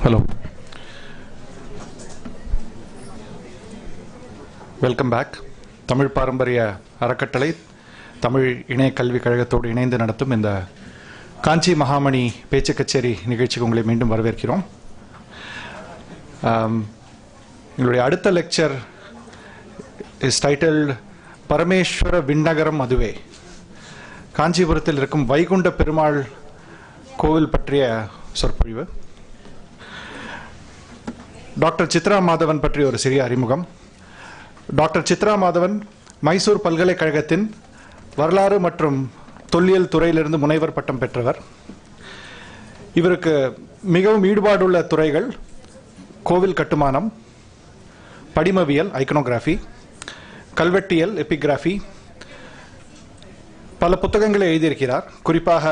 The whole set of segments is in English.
Hello. Welcome back. Tamil பாரம்பரிய அறக்கட்டளை தமிழ் இணைய கல்விக் கழகத்தோடு இணைந்து நடத்தும் இந்த காஞ்சி மகாமணி பேச்சு கச்சேரி நிகழ்ச்சிக்கு உங்களை மீண்டும் வரவேற்கிறோம். எங்களுடைய அடுத்த lecture is titled Parameshwara Vinnagaram அதுவே. காஞ்சிபுரத்தில் இருக்கும் வைகுண்ட பெருமாள் கோவில் பற்றிய சொற்பொழிவு. டாக்டர் சித்ரா மாதவன் பற்றிய ஒரு சிறிய அறிமுகம். டாக்டர் சித்ரா மாதவன் மைசூர் பல்கலைக்கழகத்தின் வரலாறு மற்றும் தொல்லியல் துறையிலிருந்து முனைவர் பட்டம் பெற்றவர். இவருக்கு மிகவும் ஈடுபாடுள்ள துறைகள் கோவில் கட்டுமானம், படிமவியல் ஐக்கனோகிராஃபி, கல்வெட்டியல் எபிகிராஃபி. பல புத்தகங்களை எழுதியிருக்கிறார். குறிப்பாக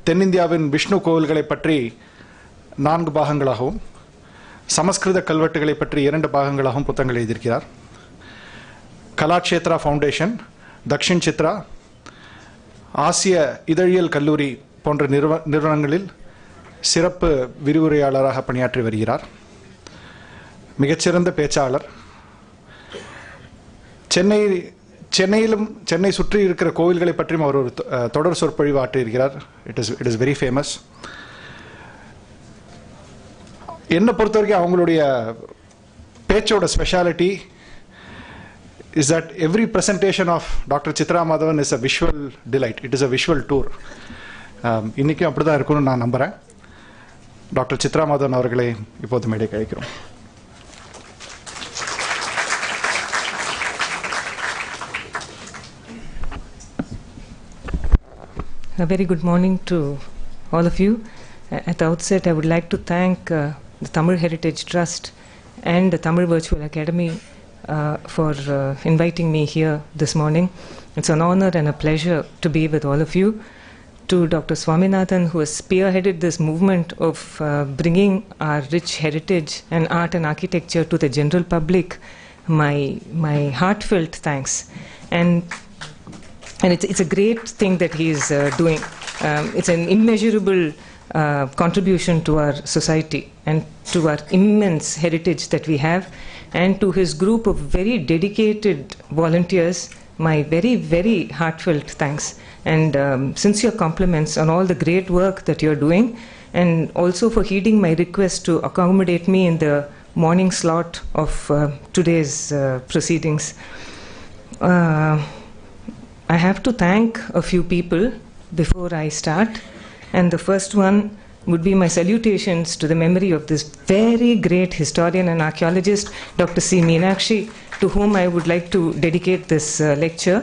தென்னிந்தியாவின் விஷ்ணு கோவில்களை பற்றி 4 பாகங்களாகவும் சமஸ்கிருத கல்வெட்டுகளை பற்றி 2 பாகங்களாகவும் புத்தகங்கள் எழுதியிருக்கிறார். கலாக்ஷேத்ரா ஃபவுண்டேஷன், தக்ஷின்சித்ரா, ஆசிய இதழியல் கல்லூரி போன்ற நிறுவனங்களில் சிறப்பு விரிவுரையாளராக பணியாற்றி வருகிறார். மிகச்சிறந்த பேச்சாளர். சென்னை சுற்றி இருக்கிற கோவில்களை பற்றியும் அவர் ஒரு தொடர் சொற்பொழிவு ஆற்றியிருக்கிறார். It is very famous. என்னை பொறுத்த வரைக்கும் அவங்களுடைய பேச்சோட speciality is that every presentation of doctor Chitra Madhavan is a visual delight. It is a visual tour. இன்றைக்கும் அப்படி தான் இருக்கும்னு நான் நம்புகிறேன். டாக்டர் சித்ரா மாதவன் அவர்களை இப்போது மேடை அழைக்கிறோம். A very good morning to all of you. At the outset, I would like to thank the Tamil Heritage Trust and the Tamil Virtual Academy for inviting me here this morning. It's an honor and a pleasure to be with all of you. To Dr. Swaminathan, who has spearheaded this movement of bringing our rich heritage and art and architecture to the general public, my heartfelt thanks. And it's a great thing that he is doing. It's an immeasurable contribution to our society and to our immense heritage that we have. And to his group of very dedicated volunteers, my very, very heartfelt thanks. And sincere compliments on all the great work that you're doing, and also for heeding my request to accommodate me in the morning slot of today's proceedings. I have to thank a few people before I start, and the first one would be my salutations to the memory of this very great historian and archaeologist, Dr. C. Meenakshi, to whom I would like to dedicate this lecture.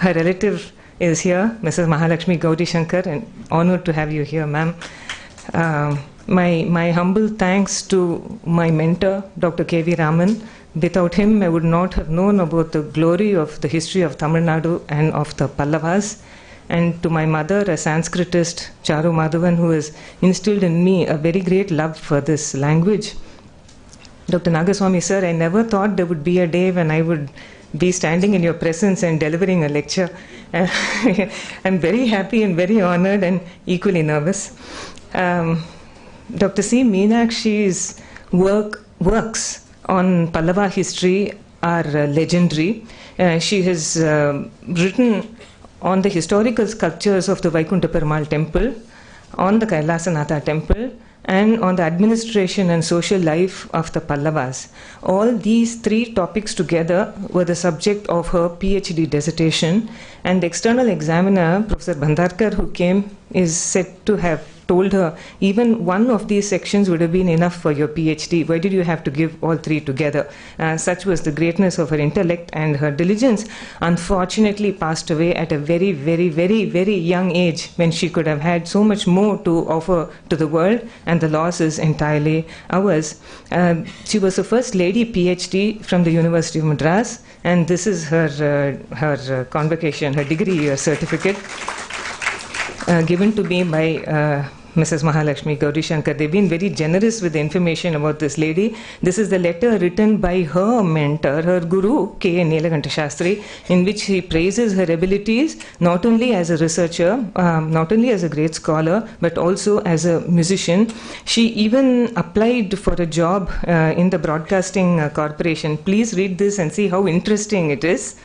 Her relative is here, Mrs. Mahalakshmi Gaudi Shankar, and honored to have you here, ma'am. My humble thanks to my mentor, Dr. K.V. Raman. Without him, I would not have known about the glory of the history of Tamil Nadu and of the Pallavas. And to my mother, a Sanskritist, Chithra Madhavan, who has instilled in me a very great love for this language. Dr. Nagaswamy sir, I never thought there would be a day when I would be standing in your presence and delivering a lecture. I'm very happy and very honored and equally nervous. Dr. C. Meenakshi's works on Pallava history are legendary. She has written on the historical sculptures of the Vaikuntha Perumal temple, on the Kailasanatha temple, and on the administration and social life of the Pallavas. All these 3 topics together were the subject of her Ph.D. dissertation, and the external examiner, Professor Bhandarkar, who came, is said to have told her, even one of these sections would have been enough for your PhD. Why did you have to give all three together? Such was the greatness of her intellect, and her diligence unfortunately passed away at a very, very, very, very young age, when she could have had so much more to offer to the world, and the loss is entirely ours. She was the first lady PhD from the University of Madras, and this is her convocation, her degree certificate, given to me by Mrs. Mahalakshmi Gauri Shankar. They've been very generous with the information about this lady. This is the letter written by her mentor, her guru, K. Nilakanta Shastri, in which he praises her abilities not only as a researcher, not only as a great scholar, but also as a musician. She even applied for a job in the Broadcasting Corporation. Please read this and see how interesting it is.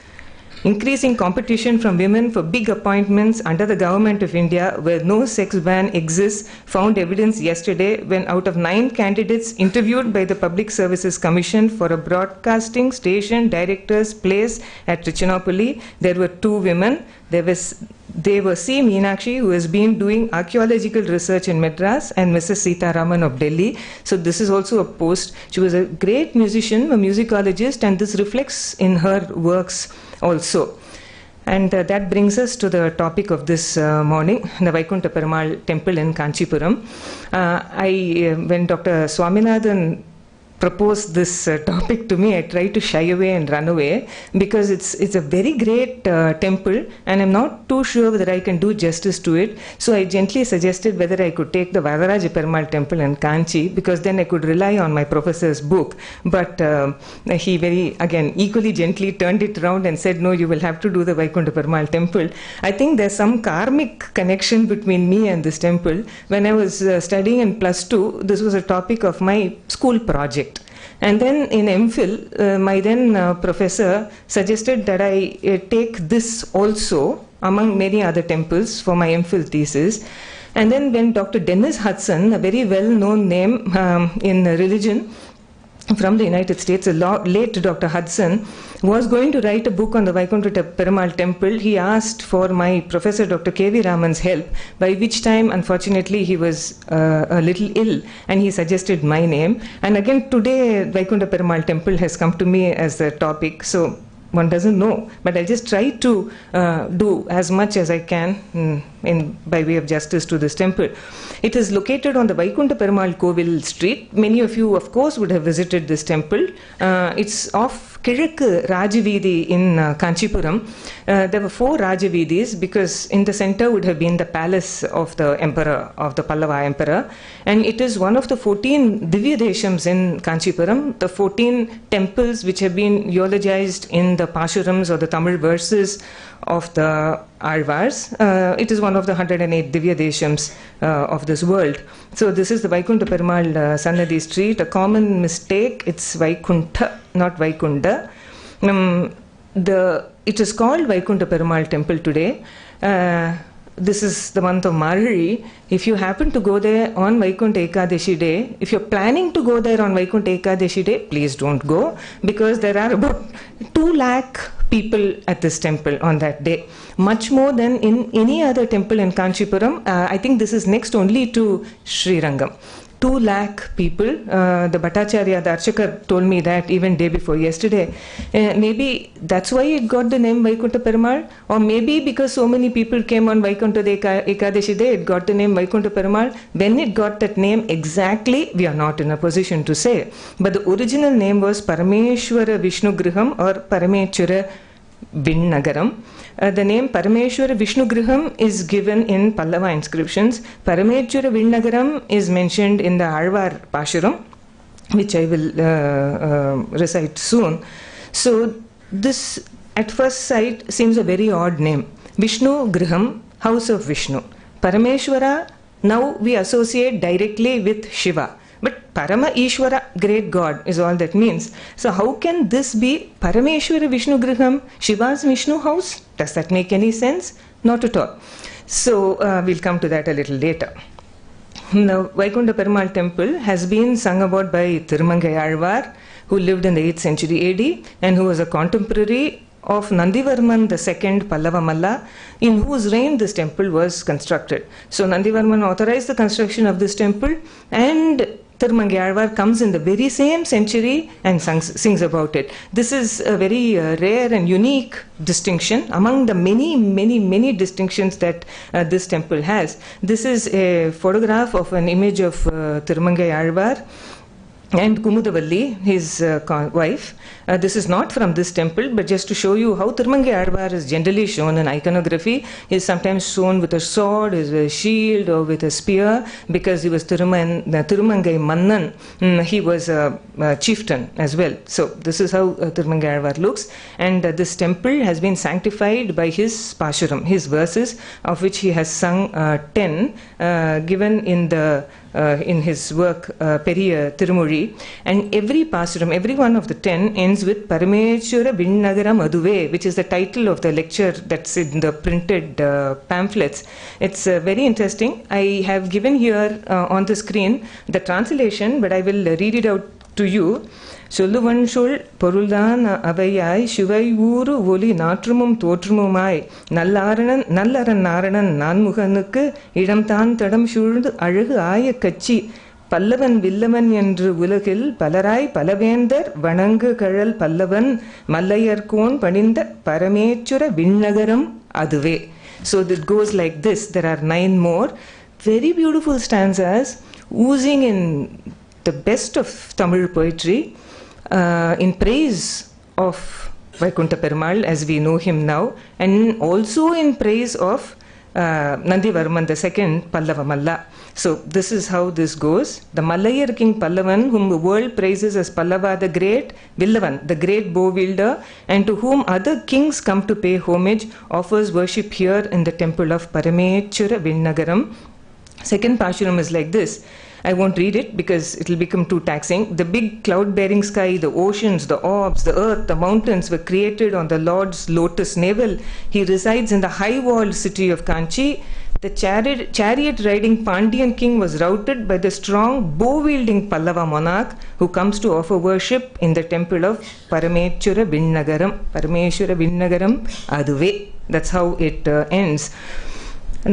Increasing competition from women for big appointments under the government of India, where no sex ban exists, found evidence yesterday when out of 9 candidates interviewed by the Public Services Commission for a broadcasting station director's place at Trichinopoli, there were 2 women. They were C. Meenakshi, who has been doing archaeological research in Madras, and Mrs. Sita Raman of Delhi. So this is also a post. She was a great musician, a musicologist, and this reflects in her works also. And that brings us to the topic of this morning, the Vaikuntha Perumal temple in Kanchipuram. When Dr. Swaminathan proposed this topic to me, I tried to shy away and run away, because it's a very great temple, and I'm not too sure whether I can do justice to it. So I gently suggested whether I could take the Varadaraja Perumal temple in Kanchi, because then I could rely on my professor's book. But he again, equally gently turned it around and said, no, you will have to do the Vaikuntha Perumal temple. I think there's some karmic connection between me and this temple. When I was studying in +2, this was a topic of my school project. And then in M.Phil, my then professor suggested that I take this also among many other temples for my M.Phil thesis. And then when Dr. Dennis Hudson, a very well-known name in religion from the United States, late Dr. Hudson, was going to write a book on the Vaikuntha Perumal temple, he asked for my professor Dr. K.V. Raman's help, by which time unfortunately he was a little ill, and he suggested my name. And again today Vaikuntha Perumal temple has come to me as the topic, so one doesn't know, but I'll just try to do as much as I can by way of justice to this temple. It is located on the Vaikuntha Perumal Kovil street. Many of you, of course, would have visited this temple. It's off Kizhakku Rajaveedi in Kanchipuram. There were 4 Rajaveedis, because in the center would have been the palace of the emperor, of the Pallava emperor. And it is one of the 14 Divya Deshams in Kanchipuram, the 14 temples which have been eulogized in the Pashurams or the Tamil verses of the Alvars. It is one of the 108 Divya Deshams of this world. So this is the Vaikuntha Perumal Sannadhi street. A common mistake, it's Vaikuntha, not Vaikunda. It is called Vaikuntha Perumal temple today. This is the month of Margazhi. If you happen to go there on Vaikuntha Ekadashi day, if you're planning to go there on Vaikuntha Ekadashi day, please don't go, because there are about 2 lakh people at this temple on that day. Much more than in any other temple in Kanchipuram. I think this is next only to Srirangam. 2 lakh people. The Bhattacharya, the Archakar, told me that even day before yesterday. Maybe that's why it got the name Vaikuntha Perumal, or maybe because so many people came on Vaikuntha Ekadashi day, it got the name Vaikuntha Perumal. When it got that name exactly, we are not in a position to say. But the original name was Parameshwara Vishnu Griham or Parameshwara Vinnagaram. The name Parameshwara Vishnu Griham is given in Pallava inscriptions. Parameshwara Vinnagaram is mentioned in the Alvar Pashuram, which I will recite soon. So this at first sight seems a very odd name. Vishnu Griham, house of Vishnu. Parameshwara, now we associate directly with Shiva. But Parama Ishwara, great God, is all that means. So how can this be Parameshwara Vishnu Griham, Shiva's Vishnu house? Does that make any sense? Not at all. So we'll come to that a little later. The Vaikuntha Perumal temple has been sung about by Thirumangai Alvar, who lived in the 8th century AD and who was a contemporary of Nandivarman II Pallava Malla, in whose reign this temple was constructed. So Nandivarman authorized the construction of this temple, and Tirumangayalvar comes in the very same century and sings about it. This is a very rare and unique distinction among the many distinctions that this temple has. This is a photograph of an image of Tirumangayalvar and Kumudavalli, his wife. This is not from this temple, but just to show you how Tirumangayalvar is generally shown in iconography. He is sometimes shown with a sword, with a shield, or with a spear, because he was Tirumangai Mannan. He was a chieftain as well. So this is how Tirumangayalvar looks. And this temple has been sanctified by his Pashuram, his verses, of which he has sung 10, given in the in his work Periya Tirumuri, and every Pasuram, every one of the 10 ends with Parameshwara Vinnagaram Aduve, which is the title of the lecture that's in the printed pamphlets. It's very interesting. I have given here on the screen the translation, but I will read it out to you. சொல்லுவன் சொல் பொருள்தான் அவையாய் சிவை ஊறு ஒலி நாற்றுமும் தோற்றுமுமாய் நல்லரணன் நாரணன் நான்முகனுக்கு இடம்தான் தடம் சூழ்ந்து அழகு ஆய கச்சி பல்லவன் வில்லவன் என்று உலகில் பலராய் பலவேந்தர் வணங்கு கழல் பல்லவன் மல்லையர்கோன் பணிந்த பரமேச்சுர விண்ணகரம் அதுவே. So it goes like this. There are 9 more very beautiful stanzas oozing in the best of Tamil poetry, in praise of Vaikuntha Perumal as we know him now, and also in praise of Nandivarman II Pallava Malla. So this is how this goes. The Mallayar king Pallavan, whom the world praises as Pallava the Great, Villavan, the great bow wielder, and to whom other kings come to pay homage, offers worship here in the temple of Paramechura Vinnagaram. Second Pashuram is like this. I won't read it because it will become too taxing. The big cloud-bearing sky, the oceans, the orbs, the earth, the mountains were created on the Lord's lotus navel. He resides in the high-walled city of Kanchi. The chariot-riding Pandyan king was routed by the strong bow-wielding Pallava monarch who comes to offer worship in the temple of Parameshwara Vinnagaram. Parameshwara Vinnagaram Aduve. That's how it ends.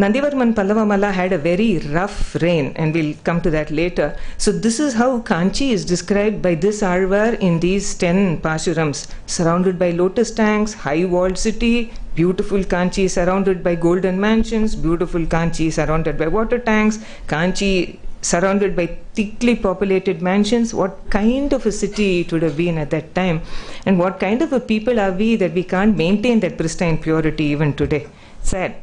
Nandivarman Pallava Malla had a very rough reign, and we'll come to that later. So this is how Kanchi is described by this Alvar in these 10 Pashurams. Surrounded by lotus tanks, high-walled city, beautiful Kanchi surrounded by golden mansions, beautiful Kanchi surrounded by water tanks, Kanchi surrounded by thickly populated mansions. What kind of a city it would have been at that time, and what kind of a people are we that we can't maintain that pristine purity even today? Sad.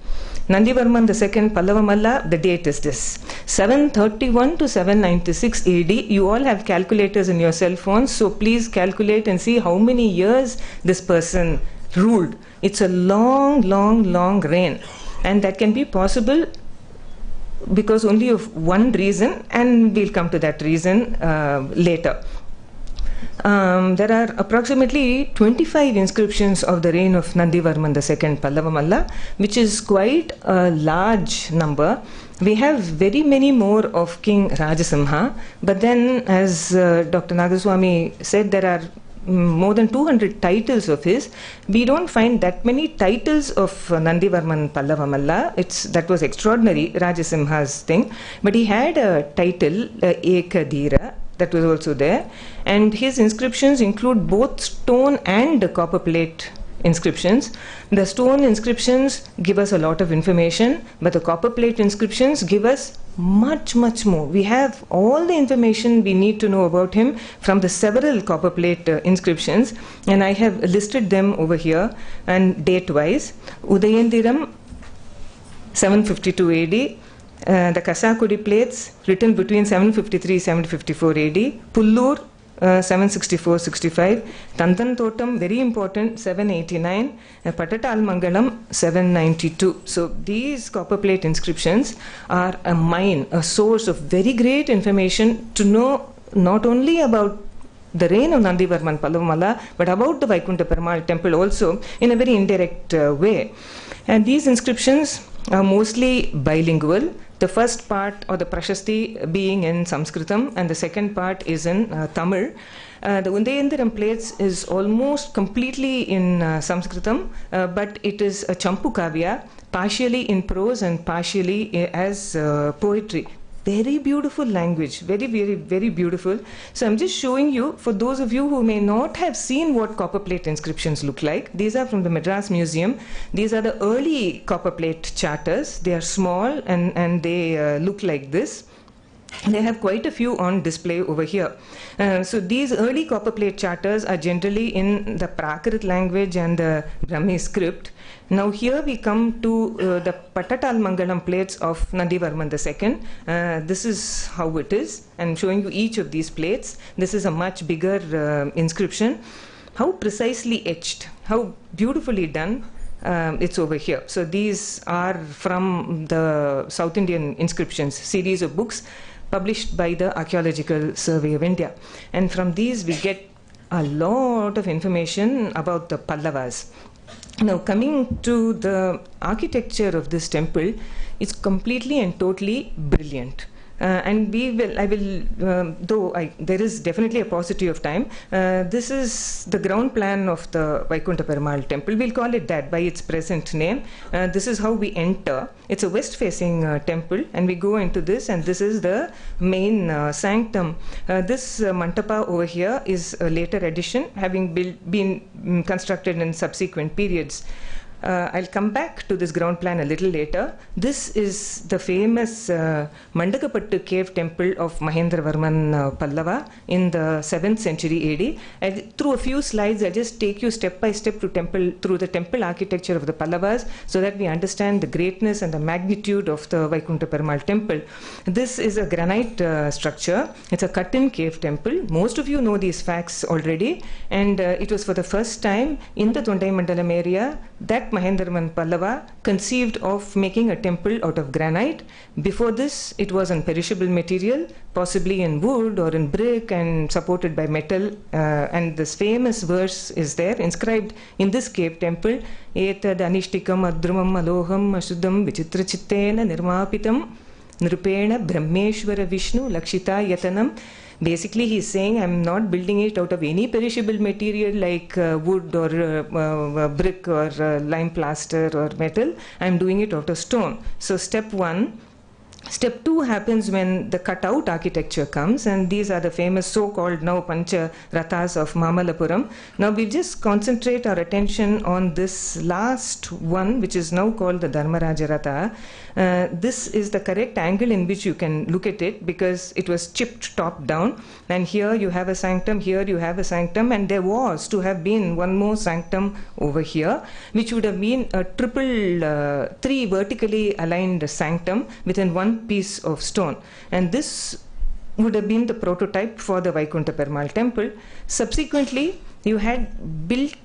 Nandivarman II Pallava Malla, the date is this: 731 to 796 AD. You all have calculators in your cell phones, so please calculate and see how many years this person ruled. It's a long reign, and that can be possible because only of one reason, and we'll come to that reason later. There are approximately 25 inscriptions of the reign of Nandivarman II Pallava Malla, which is quite a large number. We have very many more of King Rajasimha, but then as Dr. Nagaswamy said, there are more than 200 titles of his. We don't find that many titles of Nandivarman Pallava Malla. That was extraordinary, Rajasimha's thing. But he had a title, Ekadira, that was also there, and his inscriptions include both stone and copper plate inscriptions. The stone inscriptions give us a lot of information, but the copper plate inscriptions give us much more. We have all the information we need to know about him from the several copper plate inscriptions, and I have listed them over here and date wise. Udayendiram 752 AD, the Kasakudi plates written between 753-754 AD, Pullur 764-65, Tantan Totam, very important, 789, Patatal Mangalam 792. So these copper plate inscriptions are a mine, a source of very great information to know not only about the reign of Nandivarman Pallava Malla, but about the Vaikuntha Perumal temple also in a very indirect way. And these inscriptions are mostly bilingual. The first part, or the Prashasti, being in Sanskritam, and the second part is in Tamil. The Undayendiram plates is almost completely in Sanskritam, but it is a Champu Kavya, partially in prose and partially as poetry. Very beautiful language, very, very, very beautiful. So I'm just showing you, for those of you who may not have seen what copperplate inscriptions look like, these are from the Madras Museum. These are the early copperplate charters. They are small and they look like this. They have quite a few on display over here. So these early copperplate charters are generally in the Prakrit language and the Brahmi script. Now here we come to the Patatal Mangalam plates of Nandi Vermin II. This is how it is. I'm showing you each of these plates. This is a much bigger inscription. How precisely etched, how beautifully done. It's over here. So these are from the South Indian inscriptions series of books published by the Archaeological Survey of India. And from these we get a lot of information about the Pallavas. Now coming to the architecture of this temple, it's completely and totally brilliant. And there is definitely a paucity of time. This is the ground plan of the Vaikuntha Perumal temple. We'll call it that by its present name. This is how we enter. It's a west-facing temple, and we go into this, and this is the main sanctum. This mantapa over here is a later addition, having been constructed in subsequent periods. I'll come back to this ground plan a little later. This is the famous Mandakapattu cave temple of Mahendra Vermin Pallava in the 7th century AD. Through a few slides, I'll just take you step by step through the temple architecture of the Pallavas so that we understand the greatness and the magnitude of the Vaikuntha Perumal temple. This is a granite structure. It's a cut-in cave temple. Most of you know these facts already, and it was for the first time in the Thondai Mandalam area that Mahendraman Pallava conceived of making a temple out of granite. Before this, it was on perishable material, possibly in wood or in brick and supported by metal. And this famous verse is there, inscribed in this cave temple, Etad anishtikam adrumam aloham ashuddham vichitra chittena nirmapitam nrupena brahmeshwara Vishnu lakshita yatanam. Basically, he's saying, I'm not building it out of any perishable material like wood or brick or lime plaster or metal. I'm doing it out of stone. So step one. Step 2 happens when the cutout architecture comes, and these are the famous so-called now Pancha Rathas of Mamalapuram. Now we'll just concentrate our attention on this last one, which is now called the Dharmaraja Ratha. This is the correct angle in which you can look at it, because it was chipped top down, and here you have a sanctum, here you have a sanctum, and there was to have been one more sanctum over here, which would have been a triple, 3 vertically aligned sanctum within one piece of stone, and this would have been the prototype for the Vaikuntha Perumal temple. Subsequently, you had built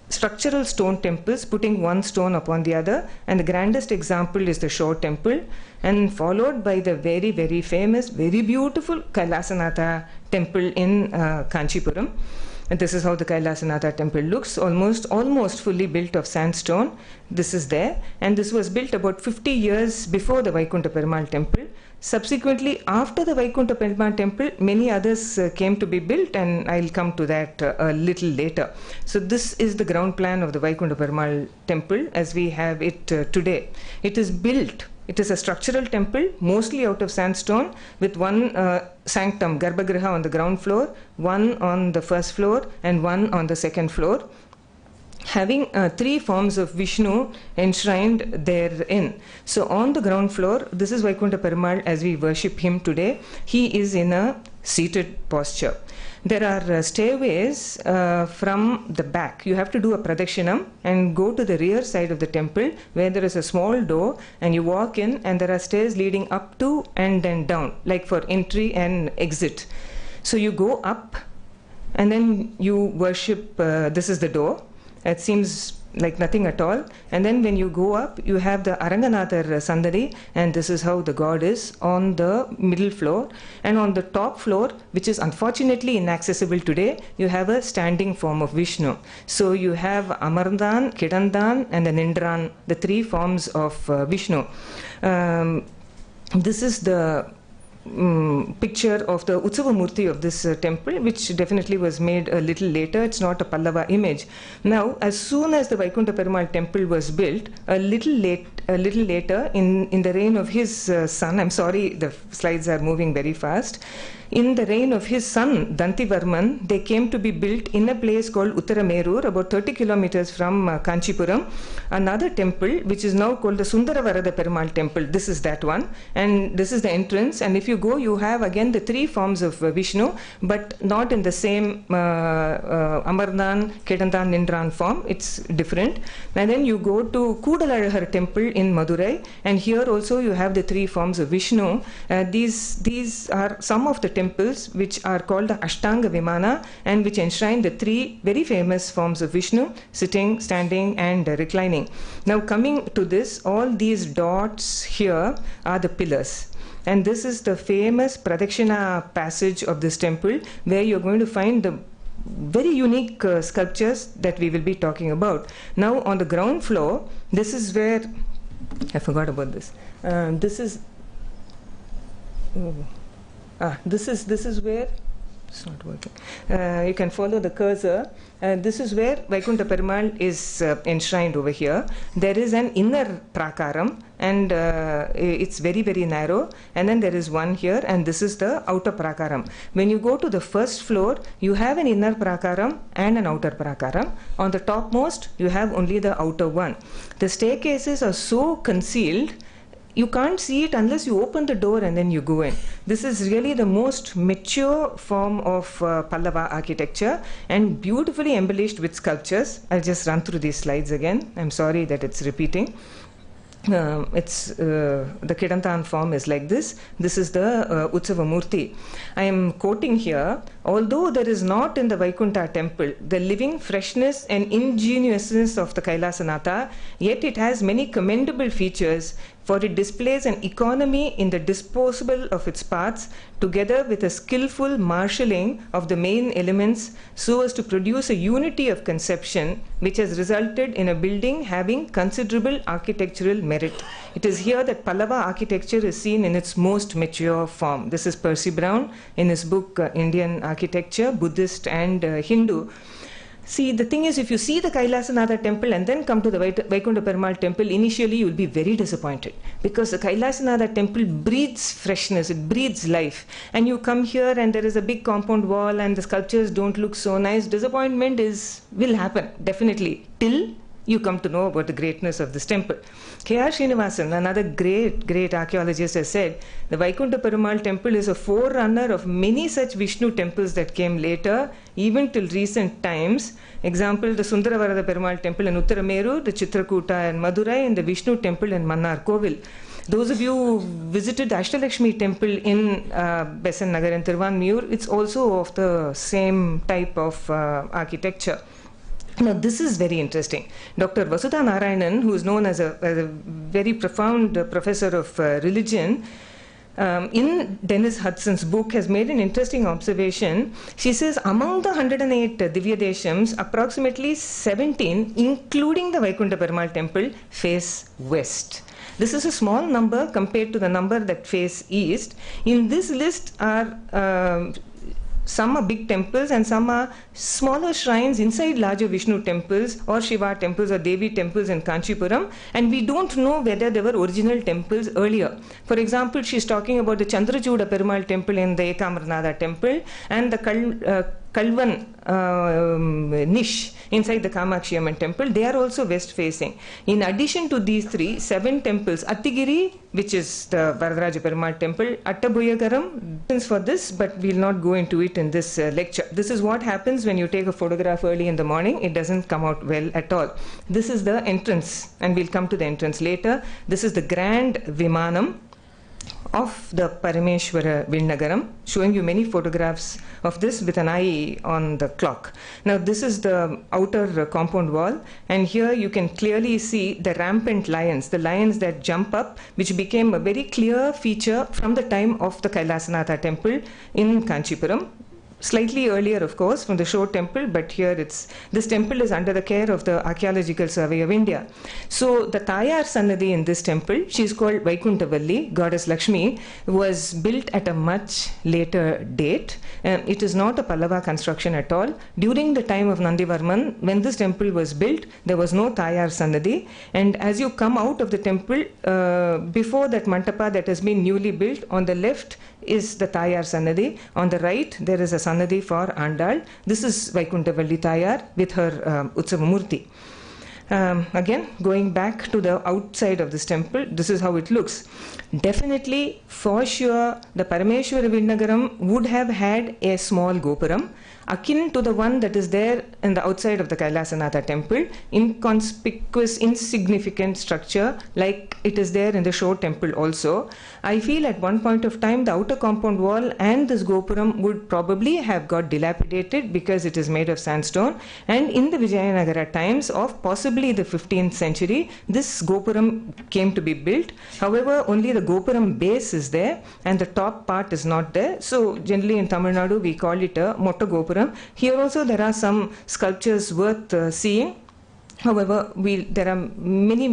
structural stone temples, putting one stone upon the other, and the grandest example is the Shore temple, and followed by the very, very famous, very beautiful Kailasanatha temple in Kanchipuram. And this is how the Kailasanatha temple looks, almost fully built of sandstone. This is there, and this was built about 50 years before the Vaikuntha Perumal temple. Subsequently, after the Vaikuntha Perumal temple, many others came to be built, and I'll come to that a little later. So this is the ground plan of the Vaikuntha Perumal temple as we have it today. It is built. It is a structural temple, mostly out of sandstone, with one sanctum, Garbhagriha, on the ground floor, one on the first floor, and one on the second floor, having 3 forms of Vishnu enshrined therein. So on the ground floor, this is Vaikuntha Perumal as we worship him today. He is in a seated posture. There are stairways from the back. You have to do a pradakshinam and go to the rear side of the temple where there is a small door, and you walk in, and there are stairs leading up to and then down, like for entry and exit. So you go up and then you worship, this is the door. It seems like nothing at all. And then when you go up, you have the Aranganathar Sandari, and this is how the god is on the middle floor. And on the top floor, which is unfortunately inaccessible today, you have a standing form of Vishnu. So you have Amardan, Kidandan, and the Nindran, the 3 forms of Vishnu. This is the picture of the Utsava Murti of this temple, which definitely was made a little later. It's not a Pallava image. Now, as soon as the Vaikuntha Perumal temple was built, a little later, in the reign of his son, I'm sorry, the slides are moving very fast. In the reign of his son, Dantivarman, they came to be built in a place called Uttaramerur, about 30 kilometers from Kanchipuram. Another temple, which is now called the Sundaravarada Perumal temple. This is that one. And this is the entrance. And if you go, you have again the three forms of Vishnu, but not in the same Amarnan, Kedantan, Nindran form. It's different. And then you go to Kudalazhar temple in Madurai. And here also you have the three forms of Vishnu. These are some of the temples which are called the Ashtanga Vimana and which enshrine the three very famous forms of Vishnu: sitting, standing and reclining. Now coming to this, all these dots here are the pillars. And this is the famous Pradakshina passage of this temple, where you're going to find the very unique sculptures that we will be talking about. Now on the ground floor, this is where, I forgot about this. This is where, it's not working. You can follow the cursor. This is where Vaikuntha Perumal is enshrined over here. There is an inner prakaram, and it's very, very narrow. And then there is one here, and this is the outer prakaram. When you go to the first floor, you have an inner prakaram and an outer prakaram. On the topmost, you have only the outer one. The staircases are so concealed, you can't see it unless you open the door and then you go in. This is really the most mature form of Pallava architecture and beautifully embellished with sculptures. I'll just run through these slides again. I'm sorry that it's repeating. The Kedantan form is like this. This is the Utsava Murti. I am quoting here, although there is not in the Vaikuntha temple the living freshness and ingenuousness of the Kailasanatha, yet it has many commendable features, for it displays an economy in the disposal of its parts, together with a skillful marshalling of the main elements, so as to produce a unity of conception which has resulted in a building having considerable architectural merit. It is here that Pallava architecture is seen in its most mature form. This is Percy Brown in his book Indian Architecture, Buddhist and Hindu. See, the thing is, if you see the Kailasanatha temple and then come to the Vaikuntha Perumal temple, initially you will be very disappointed, because the Kailasanatha temple breathes freshness, it breathes life. And you come here and there is a big compound wall and the sculptures don't look so nice. Disappointment will happen, definitely, till you come to know about the greatness of this temple. K.R. Srinivasan, another great archaeologist, has said the Vaikuntha Perumal temple is a forerunner of many such Vishnu temples that came later, even till recent times. Example, the Sundaravarada Perumal temple in Uttaramerur, the Chitrakuta in Madurai, and the Vishnu temple in Mannar Kovil. Those of you who visited the Ashtalakshmi temple in Besan Nagar in Tiruvanmiyur, it's also of the same type of architecture. Now, this is very interesting. Dr. Vasudha Narayanan, who is known as a very profound professor of religion, in Dennis Hudson's book has made an interesting observation. She says among the 108 Divya Deshams, approximately 17, including the Vaikuntha Perumal temple, face west. This is a small number compared to the number that face east. In this list are some are big temples and some are smaller shrines inside larger Vishnu temples or Shiva temples or Devi temples in Kanchipuram, and we don't know whether there were original temples earlier. For example, she's talking about the Chandrachuda Perumal temple in the Ekamarnada temple and the Kalvan niche inside the Kamakshi Amman temple. They are also west facing. In addition to these three, 7 temples, Attigiri, which is the Varadaraja Perumal temple, Attabuyagaram, for this, but we'll not go into it in this lecture. This is what happens when you take a photograph early in the morning. It doesn't come out well at all. This is the entrance, and we'll come to the entrance later. This is the grand Vimanam of the Parameshwara Vinnagaram, showing you many photographs of this with an eye on the clock. Now, this is the outer compound wall, and here you can clearly see the rampant lions, the lions that jump up, which became a very clear feature from the time of the Kailasanatha temple in Kanchipuram. slightly earlier, of course, from the Shore temple, but here this temple is under the care of the Archaeological Survey of India. So the Tayar Sannadhi in this temple, she is called Vaikuntha Valli, goddess Lakshmi, was built at a much later date. It is not a Pallava construction at all. During the time of Nandi Verman, when this temple was built, there was no Tayar Sannadhi, and as you come out of the temple, before that mandapa that has been newly built, on the left is the Tayar Sannadhi. On the right, there is a Sannadhi for Andal. This is Vaikuntha Valli Tayar with her Utsavamurti. Again, going back to the outside of this temple, this is how it looks. Definitely, for sure, the Parameshwara Vinnagaram would have had a small Gopuram, akin to the one that is there in the outside of the Kailasanatha temple, inconspicuous, insignificant structure like it is there in the Shore temple also. I feel at one point of time the outer compound wall and this Gopuram would probably have got dilapidated because it is made of sandstone, and in the Vijayanagara times of possibly the 15th century, this Gopuram came to be built. However, only the Gopuram base is there and the top part is not there. So generally in Tamil Nadu we call it a Motta Gopuram. Here also there are some sculptures worth seeing. However, there are many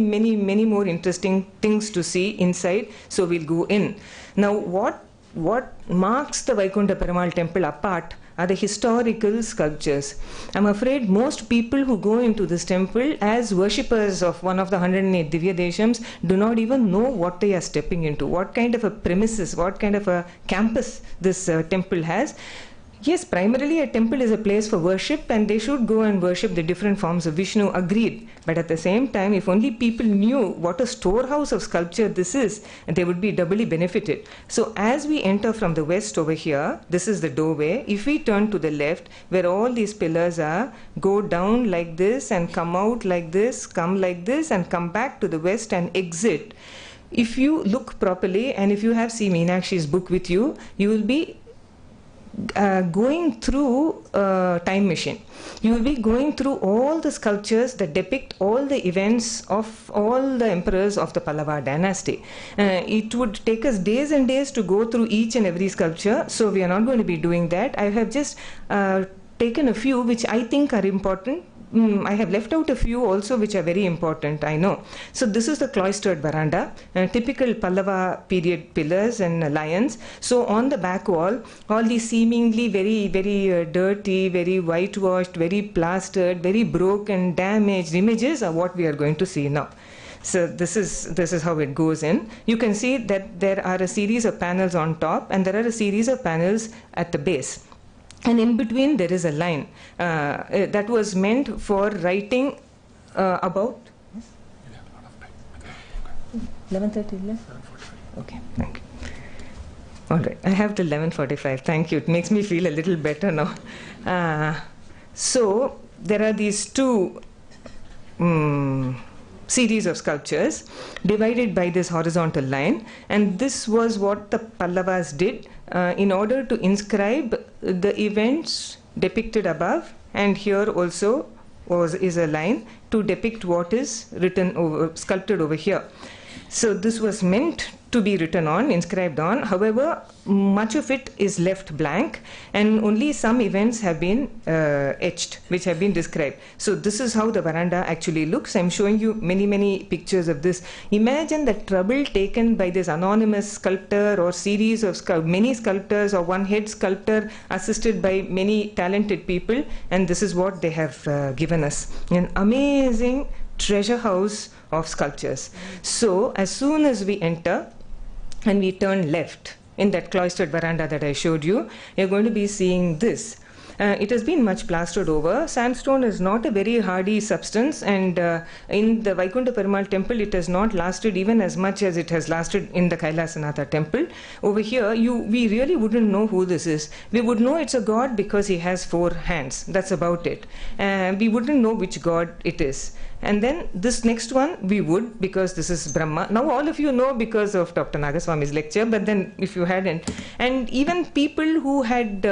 more interesting things to see inside, so we'll go in. Now, what marks the Vaikuntha Perumal temple apart are the historical sculptures. I'm afraid most people who go into this temple as worshippers of one of the 108 Divya Deshams do not even know what they are stepping into, what kind of a premises, what kind of a campus this temple has. Yes, primarily a temple is a place for worship and they should go and worship the different forms of Vishnu, agreed. But at the same time, if only people knew what a storehouse of sculpture this is, they would be doubly benefited. So as we enter from the west over here, this is the doorway. If we turn to the left, where all these pillars are, go down like this and come out like this, come like this and come back to the west and exit. If you look properly and if you have C. Meenakshi's book with you, you will be going through a time machine. You will be going through all the sculptures that depict all the events of all the emperors of the Pallava dynasty. It would take us days and days to go through each and every sculpture, so we are not going to be doing that. I have just taken a few which I think are important. I have left out a few also which are very important, I know. So this is the cloistered veranda, typical Pallava period pillars and lions. So on the back wall, all these seemingly very dirty, very whitewashed, very plastered, very broken, damaged images are what we are going to see now. So this is how it goes in. You can see that there are a series of panels on top and there are a series of panels at the base. And in between there is a line that was meant for writing about 11:30. Okay, thank you. All right, I have till 11:45. Thank you. It makes me feel a little better now. So there are these two series of sculptures divided by this horizontal line, and this was what the Pallavas did in order to inscribe the events depicted above, and here also is a line to depict what is sculpted over here. So this was meant to be written on, inscribed on. However, much of it is left blank and only some events have been etched, which have been described. So this is how the veranda actually looks. I'm showing you many pictures of this. Imagine the trouble taken by this anonymous sculptor or series of many sculptors or one head sculptor assisted by many talented people, and this is what they have given us. An amazing treasure house of sculptures. So as soon as we enter and we turn left in that cloistered veranda that I showed you, you're going to be seeing this. It has been much plastered over. Sandstone is not a very hardy substance, and in the Vaikuntha Perumal temple it has not lasted even as much as it has lasted in the Kailasanatha temple. Over here we really wouldn't know who this is. We would know it's a god because he has 4 hands. That's about it. We wouldn't know which god it is. And then this next one we would, because this is Brahma. Now all of you know because of Dr. Nagaswami's lecture, but then if you hadn't, and even people who had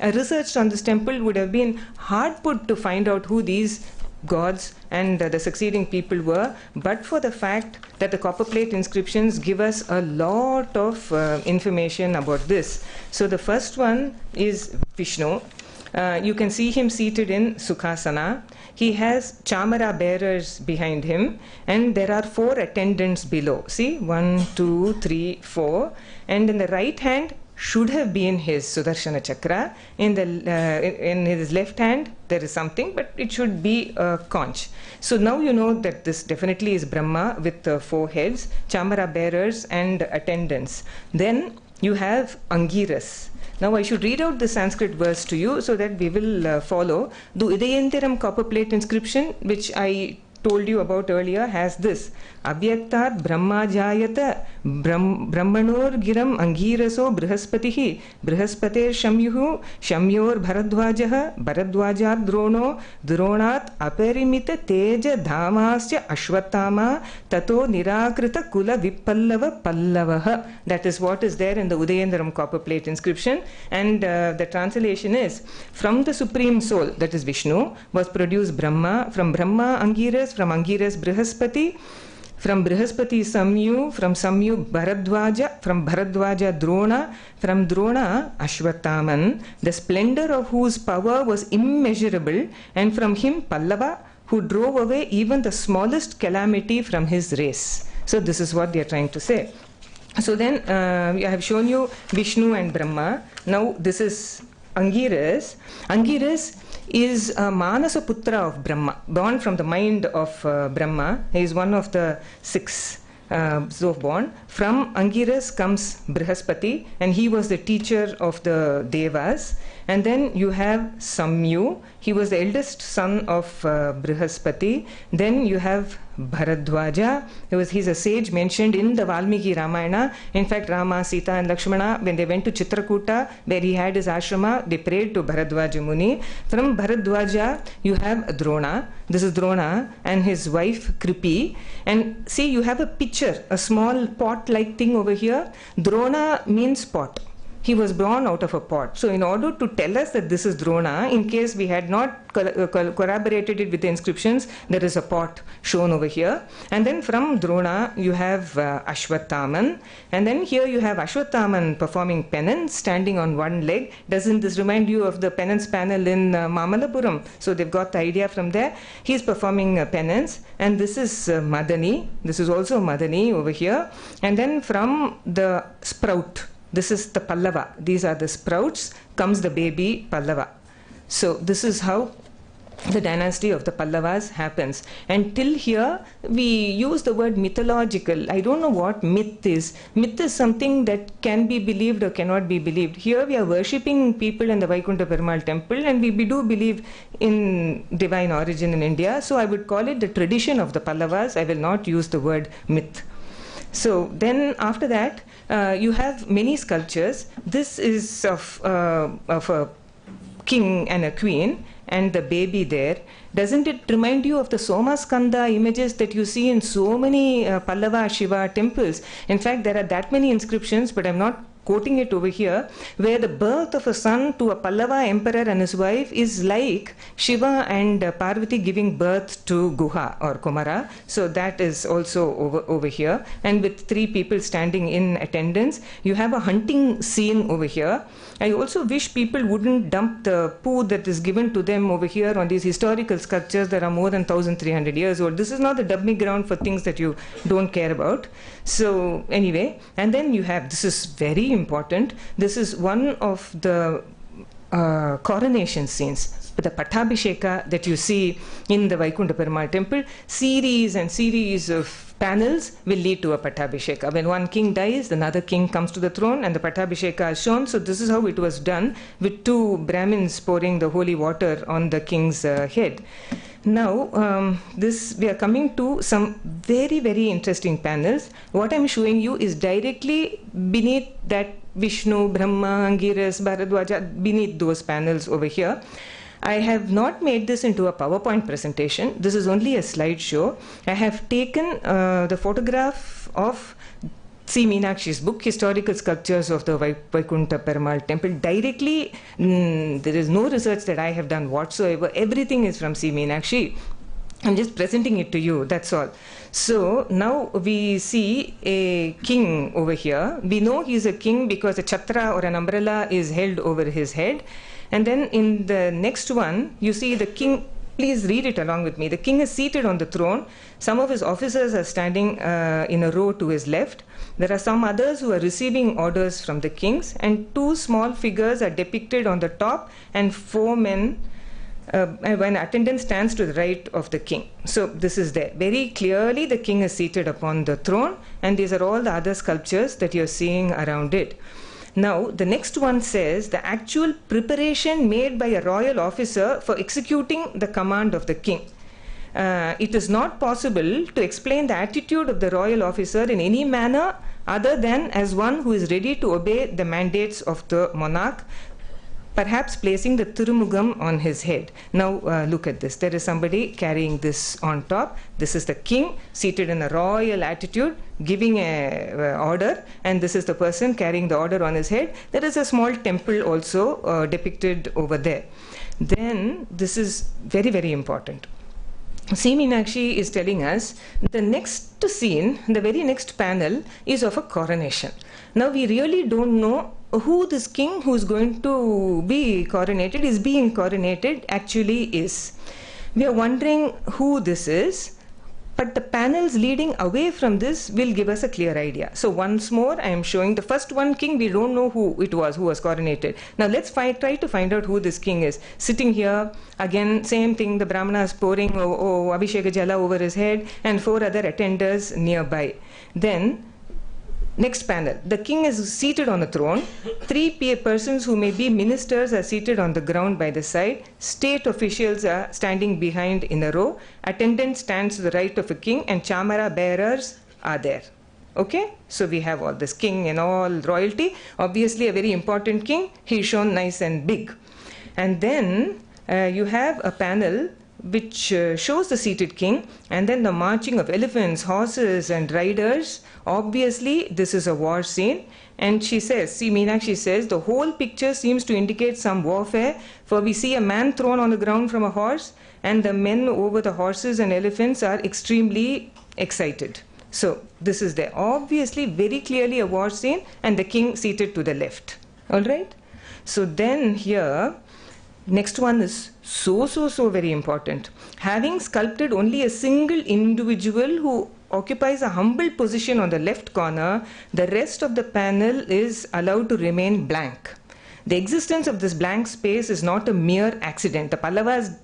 researched on this temple would have been hard put to find out who these gods and the succeeding people were, but for the fact that the copper plate inscriptions give us a lot of information about this. So the first one is Vishnu. You can see him seated in Sukhasana. He has chamara bearers behind him, and there are 4 attendants below. See, 1, 2, 3, 4. And in the right hand should have been his Sudarshana Chakra. In his left hand there is something, but it should be a conch. So now you know that this definitely is Brahma with 4 heads, chamara bearers and attendants. Then you have Angiras. Now I should read out the Sanskrit verse to you so that we will follow. The Udayantiram copper plate inscription, which I told you about earlier, has this: Avyaktat Brahmajayata Brahmanor Giram Angiraso Brihaspatihi Brihaspater Shamyuhu Shamyor Bharadwajaha Bharadwajat Drono Dronat Aperimita Teja Dhamasya Ashwatthama Tato Nirakrita Kula Vipallava Pallavaha. That is what is there in the Udayandaram copper plate inscription, and the translation is: from the Supreme Soul, that is Vishnu, was produced Brahma, from Brahma Angiras, from Angiras Brihaspati, from Brihaspati Samyu, from Samyu Bharadwaja, from Bharadwaja Drona, from Drona Ashwathaman, the splendor of whose power was immeasurable, and from him Pallava, who drove away even the smallest calamity from his race. So this is what they are trying to say. So then I have shown you Vishnu and Brahma. Now this is Angiras. Angiras is a Manasa Putra of Brahma, born from the mind of Brahma. He is one of the 6 so born. From Angiras comes Brihaspati, and he was the teacher of the Devas. And then you have Samyu. He was the eldest son of Brihaspati. Then you have Bharadwaja. He's a sage mentioned in the Valmiki Ramayana. In fact, Rama, Sita and Lakshmana, when they went to Chitrakuta, where he had his ashrama, they prayed to Bharadwaja Muni. From Bharadwaja, you have Drona. This is Drona and his wife Kripi. And see, you have a pitcher, a small pot-like thing over here. Drona means pot. He was born out of a pot. So in order to tell us that this is Drona, in case we had not corroborated it with the inscriptions, there is a pot shown over here. And then from Drona, you have Ashwathaman. And then here you have Ashwathaman performing penance, standing on one leg. Doesn't this remind you of the penance panel in Mamalapuram? So they've got the idea from there. He's performing penance. And this is Madani. This is also Madani over here. And then from the sprout, this is the Pallava. These are the sprouts, comes the baby Pallava. So this is how the dynasty of the Pallavas happens. And till here, we use the word mythological. I don't know what myth is. Myth is something that can be believed or cannot be believed. Here we are worshipping people in the Vaikuntha Perumal temple, and we do believe in divine origin in India. So I would call it the tradition of the Pallavas. I will not use the word myth. So then after that, you have many sculptures. This is of a king and a queen and the baby there. Doesn't it remind you of the Somaskanda images that you see in so many Pallava Shiva temples? In fact, there are that many inscriptions, but I'm not quoting it over here, where the birth of a son to a Pallava emperor and his wife is like Shiva and Parvati giving birth to Guha or Kumara. So that is also over here. And with 3 people standing in attendance, you have a hunting scene over here. I also wish people wouldn't dump the poo that is given to them over here on these historical sculptures that are more than 1,300 years old. This is not the dumping ground for things that you don't care about. So anyway, and then you have, this is very important, this is one of the coronation scenes, the Pattabhisheka that you see in the Vaikuntha Perumal temple. Series and series of panels will lead to a Pattabhisheka. When one king dies, another king comes to the throne and the Pattabhisheka is shown. So this is how it was done, with 2 Brahmins pouring the holy water on the king's head. Now, we are coming to some very, very interesting panels. What I'm showing you is directly beneath that Vishnu, Brahma, Angiras, Bharadwaja, beneath those panels over here. I have not made this into a PowerPoint presentation. This is only a slideshow. I have taken the photograph of C. Meenakshi's book, Historical Sculptures of the Vaikuntha Perumal Temple. Directly, there is no research that I have done whatsoever. Everything is from C. Meenakshi. I'm just presenting it to you, that's all. So now we see a king over here. We know he's a king because a chhatra or an umbrella is held over his head. And then in the next one, you see the king. Please read it along with me. The king is seated on the throne. Some of his officers are standing in a row to his left. There are some others who are receiving orders from the kings, and two small figures are depicted on the top, and four men, when attendant stands to the right of the king. So this is there. Very clearly the king is seated upon the throne, and these are all the other sculptures that you're seeing around it. Now, the next one says the actual preparation made by a royal officer for executing the command of the king. It is not possible to explain the attitude of the royal officer in any manner other than as one who is ready to obey the mandates of the monarch, perhaps placing the Tirumugam on his head. Now look at this. There is somebody carrying this on top. This is the king seated in a royal attitude giving a order, and this is the person carrying the order on his head. There is a small temple also depicted over there. Then this is very, very important. C. Meenakshi is telling us the next scene, the very next panel, is of a coronation. Now we really don't know who this king who is going to be coronated, is being coronated, actually is. We are wondering who this is, but the panels leading away from this will give us a clear idea. So once more I am showing the first one king. We don't know who it was who was coronated. Now let's try to find out who this king is. Sitting here, again same thing, the brahmanas pouring Abhisheka Jala over his head and four other attenders nearby. Then next panel, the king is seated on a throne. Three persons who may be ministers are seated on the ground by the side. State officials are standing behind in a row. Attendant stands to the right of a king, and chamara bearers are there. Okay, so we have all this king and all royalty. Obviously a very important king. He is shown nice and big. And then you have a panel which shows the seated king, and then the marching of elephants, horses and riders. Obviously this is a war scene, and she says, see, Meenakshi says, the whole picture seems to indicate some warfare, for we see a man thrown on the ground from a horse, and the men over the horses and elephants are extremely excited. So this is there. Obviously very clearly a war scene, and the king seated to the left. Alright? So then here, next one is so very important. Having sculpted only a single individual who occupies a humble position on the left corner, the rest of the panel is allowed to remain blank. The existence of this blank space is not a mere accident. The Pallavas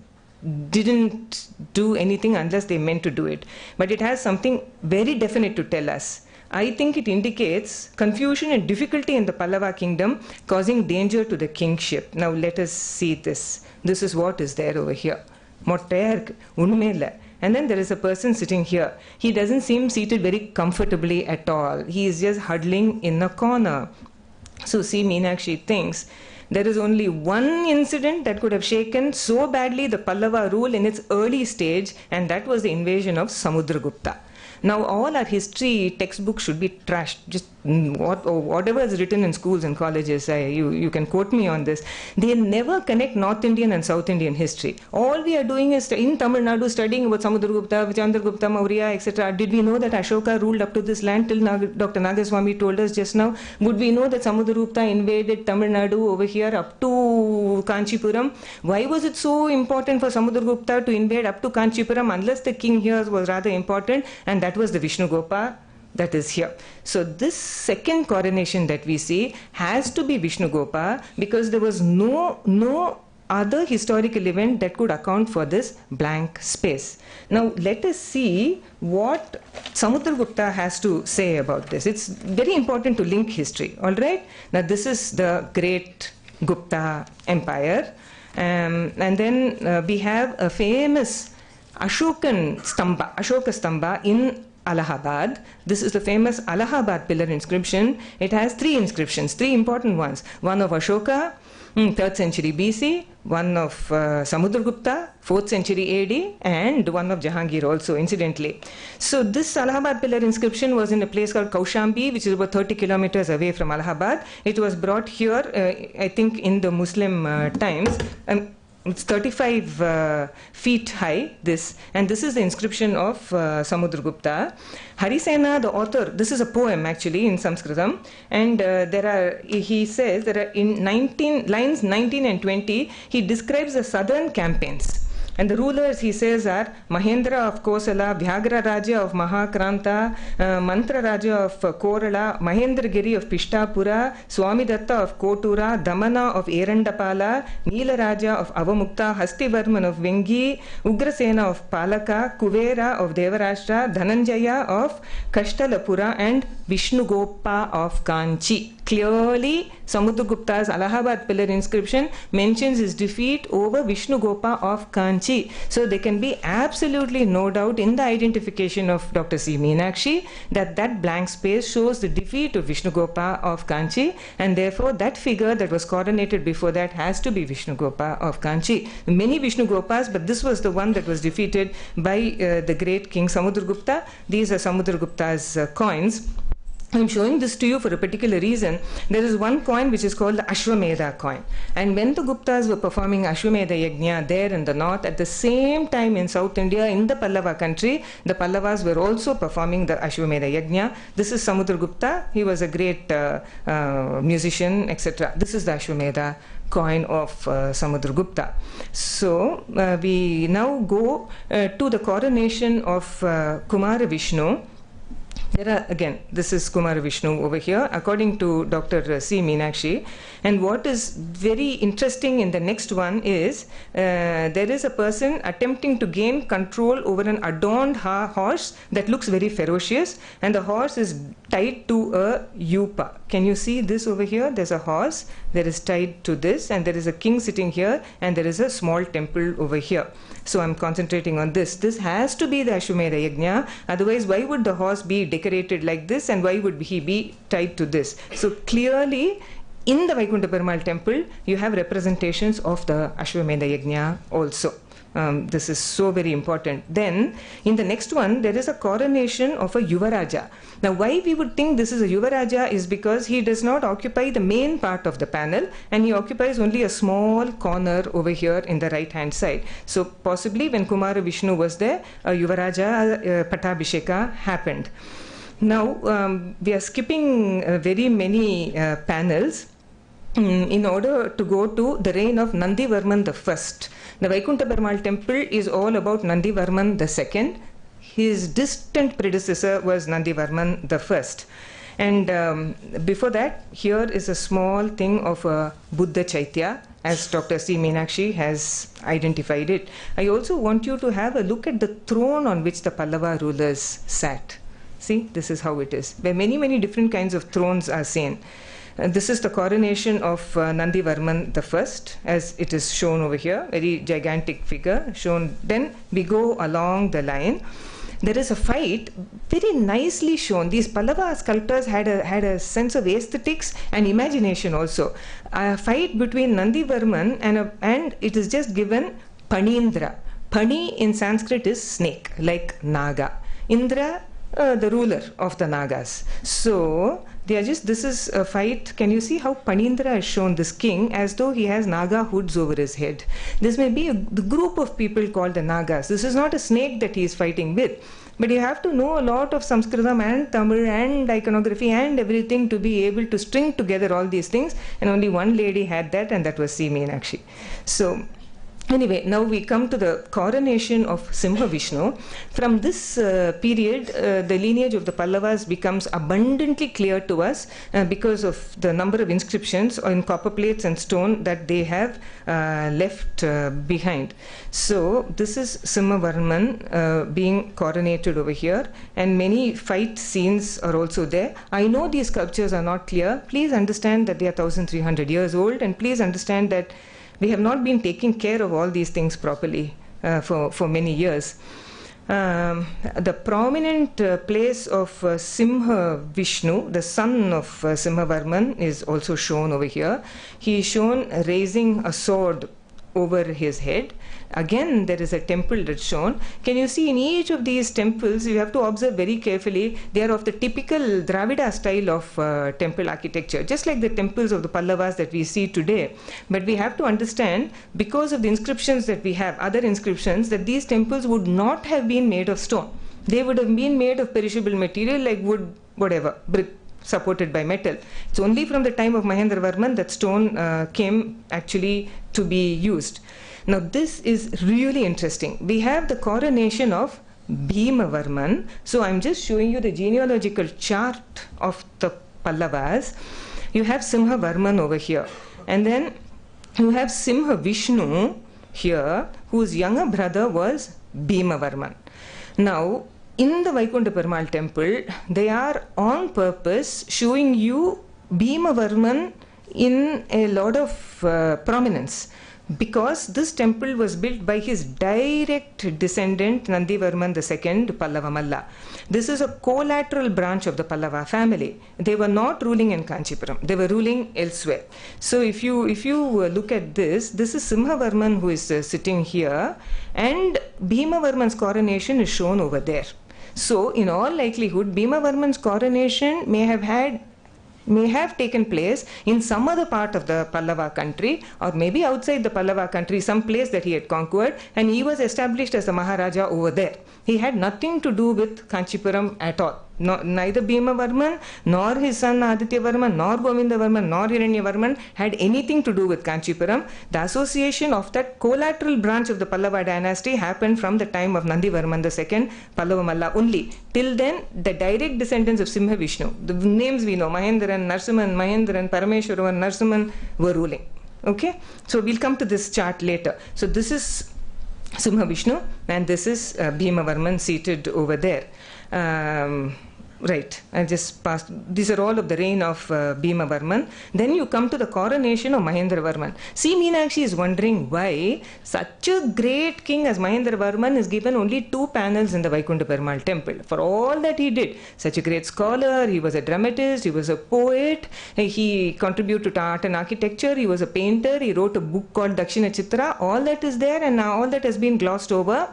didn't do anything unless they meant to do it. But it has something very definite to tell us. I think it indicates confusion and difficulty in the Pallava kingdom, causing danger to the kingship. Now let us see this. This is what is there over here. And then there is a person sitting here. He doesn't seem seated very comfortably at all. He is just huddling in a corner. So see, Meenakshi thinks there is only one incident that could have shaken so badly the Pallava rule in its early stage, and that was the invasion of Samudragupta. Now all our history textbooks should be trashed. Just whatever is written in schools and colleges, you can quote me on this. They never connect North Indian and South Indian history. All we are doing is in Tamil Nadu studying about Samudragupta, Chandragupta, Maurya, etc. Did we know that Ashoka ruled up to this land till Dr. Nagaswamy told us just now? Would we know that Samudragupta invaded Tamil Nadu over here up to Kanchipuram? Why was it so important for Samudragupta to invade up to Kanchipuram unless the king here was rather important? And that was the Vishnu Gopa that is here. So this second coronation that we see has to be Vishnu Gopa, because there was no other historical event that could account for this blank space. Now let us see what Samudragupta has to say about this. It's very important to link history. Alright, now this is the great Gupta Empire, and then we have a famous Ashoka Stamba in Allahabad. This is the famous Allahabad pillar inscription. It has three inscriptions, three important ones. One of Ashoka, 3rd century BC, one of Samudragupta, 4th century AD, and one of Jahangir also, incidentally. So this Allahabad pillar inscription was in a place called Kaushambi, which is about 30 kilometers away from Allahabad. It was brought here, I think, in the Muslim times. it's 35 feet high, this, and this is the inscription of Samudragupta. Harisena, the author, this is a poem actually in Sanskritam, and he says there are in lines 19 and 20, he describes the southern campaigns. And the rulers, he says, are Mahendra of Kosala, Vyagra Raja of Mahakranta, Mantra Raja of Korala, Mahendragiri of Pishtapura, Swamidatta of Kotura, Damana of Erandapala, Neela Raja of Avamukta, Hastivarman of Vengi, Ugrasena of Palaka, Kuvera of Devarashtra, Dhananjaya of Kashtalapura, and Vishnugopa of Kanchi. Clearly, Samudragupta's Allahabad pillar inscription mentions his defeat over Vishnugopa of Kanchi. So there can be absolutely no doubt in the identification of Dr. C. Meenakshi that that blank space shows the defeat of Vishnugopa of Kanchi, and therefore that figure that was coronated before that has to be Vishnugopa of Kanchi. Many Vishnugopas, but this was the one that was defeated by the great king Samudragupta. These are Samudragupta's coins. I'm showing this to you for a particular reason. There is one coin which is called the Ashwamedha coin. And when the Guptas were performing Ashwamedha Yajna there in the north, at the same time in South India, in the Pallava country, the Pallavas were also performing the Ashwamedha Yajna. This is Samudragupta. He was a great musician, etc. This is the Ashwamedha coin of Samudragupta. So we now go to the coronation of Kumara Vishnu. There are, again, this is Kumara Vishnu over here, according to Dr. C. Meenakshi. And what is very interesting in the next one is there is a person attempting to gain control over an adorned horse that looks very ferocious, and the horse is tied to a yupa. Can you see this over here? There's a horse that is tied to this, and there is a king sitting here, and there is a small temple over here. So I'm concentrating on this. This has to be the Ashwamedha Yajna. Otherwise, why would the horse be decorated like this, and why would he be tied to this? So clearly, in the Vaikuntha Perumal temple, you have representations of the Ashwamedha Yajna also. This is so very important. Then, in the next one, there is a coronation of a Yuvaraja. Now, why we would think this is a Yuvaraja is because he does not occupy the main part of the panel, and he occupies only a small corner over here in the right hand side. So, possibly when Kumara Vishnu was there, a Yuvaraja Patabhisheka happened. Now, we are skipping very many panels in order to go to the reign of Nandi Vermin the first. The Vaikuntha Perumal temple is all about Nandi Vermin the second. His distant predecessor was Nandi Vermin the first. And before that, here is a small thing of a Buddha Chaitya, as Dr. C. Meenakshi has identified it. I also want you to have a look at the throne on which the Pallava rulers sat. See, this is how it is, where many, many different kinds of thrones are seen. This is the coronation of Nandi Vermin the first, as it is shown over here, very gigantic figure shown. Then we go along the line. There is a fight, very nicely shown. These Pallava sculptors had a sense of aesthetics and imagination also. A fight between Nandi Vermin and it is just given Panindra. Pani in Sanskrit is snake, like Naga. Indra, the ruler of the Nagas. So they are just, this is a fight. Can you see how Panindra has shown this king as though he has Naga hoods over his head? This may be the group of people called the Nagas. This is not a snake that he is fighting with. But you have to know a lot of Sanskritam and Tamil and iconography and everything to be able to string together all these things. And only one lady had that, and that was C. Meenakshi. So anyway, now we come to the coronation of Simha Vishnu. From this period, the lineage of the Pallavas becomes abundantly clear to us because of the number of inscriptions in copper plates and stone that they have left behind. So this is Simha Varman being coronated over here, and many fight scenes are also there. I know these sculptures are not clear. Please understand that they are 1300 years old, and please understand that we have not been taking care of all these things properly for many years. The prominent place of Simha Vishnu, the son of Simha Varman, is also shown over here. He is shown raising a sword over his head. Again, there is a temple that's shown. Can you see in each of these temples, you have to observe very carefully, they are of the typical Dravida style of temple architecture, just like the temples of the Pallavas that we see today. But we have to understand, because of the inscriptions that we have, other inscriptions, that these temples would not have been made of stone. They would have been made of perishable material like wood, whatever, brick, supported by metal. It's only from the time of Mahendra Verman that stone came actually to be used. Now this is really interesting. We have the coronation of Bhima Verman. So I'm just showing you the genealogical chart of the Pallavas. You have Simha Verman over here, and then you have Simha Vishnu here, whose younger brother was Bhima Verman. Now in the Vaikuntha Perumal temple, they are on purpose showing you Bhima Verman in a lot of prominence, because this temple was built by his direct descendant Nandi Verman II, Pallava Malla. This is a collateral branch of the Pallava family. They were not ruling in Kanchipuram, they were ruling elsewhere. So if you look at this is Simha Verman who is sitting here, and Bhima Verman's coronation is shown over there. So in all likelihood, Bhima Verman's coronation may have taken place in some other part of the Pallava country, or maybe outside the Pallava country, some place that he had conquered, and he was established as the Maharaja over there. He had nothing to do with Kanchipuram at all. Neither Bhima Verman, nor his son Aditya Verman, nor Govinda Verman, nor Hiranya Verman had anything to do with Kanchipuram. The association of that collateral branch of the Pallava dynasty happened from the time of Nandi Verman II, Pallava Malla only. Till then, the direct descendants of Simha Vishnu, the names we know, Mahendran, Narsimhan, Mahendran, Parameshwaravan, Narsimhan, were ruling. Okay? So we'll come to this chart later. So this is Simha Vishnu, and this is Bhima Verman seated over there. Right, I just passed. These are all of the reign of Bhima Verman. Then you come to the coronation of Mahendra Verman. See, Meenakshi is wondering why such a great king as Mahendra Verman is given only 2 panels in the Vaikuntha Perumal temple. For all that he did, such a great scholar, he was a dramatist, he was a poet, he contributed to art and architecture, he was a painter, he wrote a book called DakshinaChitra. All that is there, and now all that has been glossed over.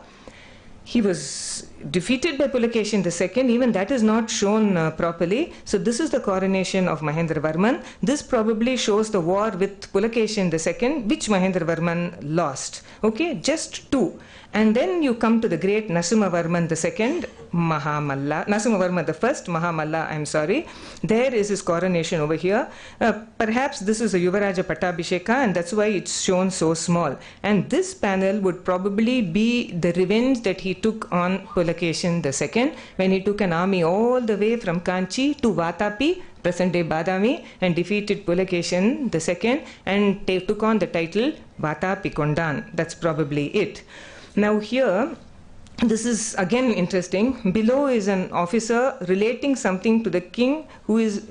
He was defeated by Pulakeshin II, even that is not shown properly. So this is the coronation of Mahendra Verman. This probably shows the war with Pulakeshin II, which Mahendra Verman lost. Okay, just 2. And then you come to the great Narasimha Verman II, Narasimha Verma I, Mahamalla, I'm sorry. There is his coronation over here. Perhaps this is a Yuvaraja Pattabhisheka, and that's why it's shown so small. And this panel would probably be the revenge that he took on Pulakeshin II, when he took an army all the way from Kanchi to Vatapi, present-day Badami, and defeated Pulakeshin II and took on the title Vatapi Kondan. That's probably it. Now here, this is again interesting. Below is an officer relating something to the king who is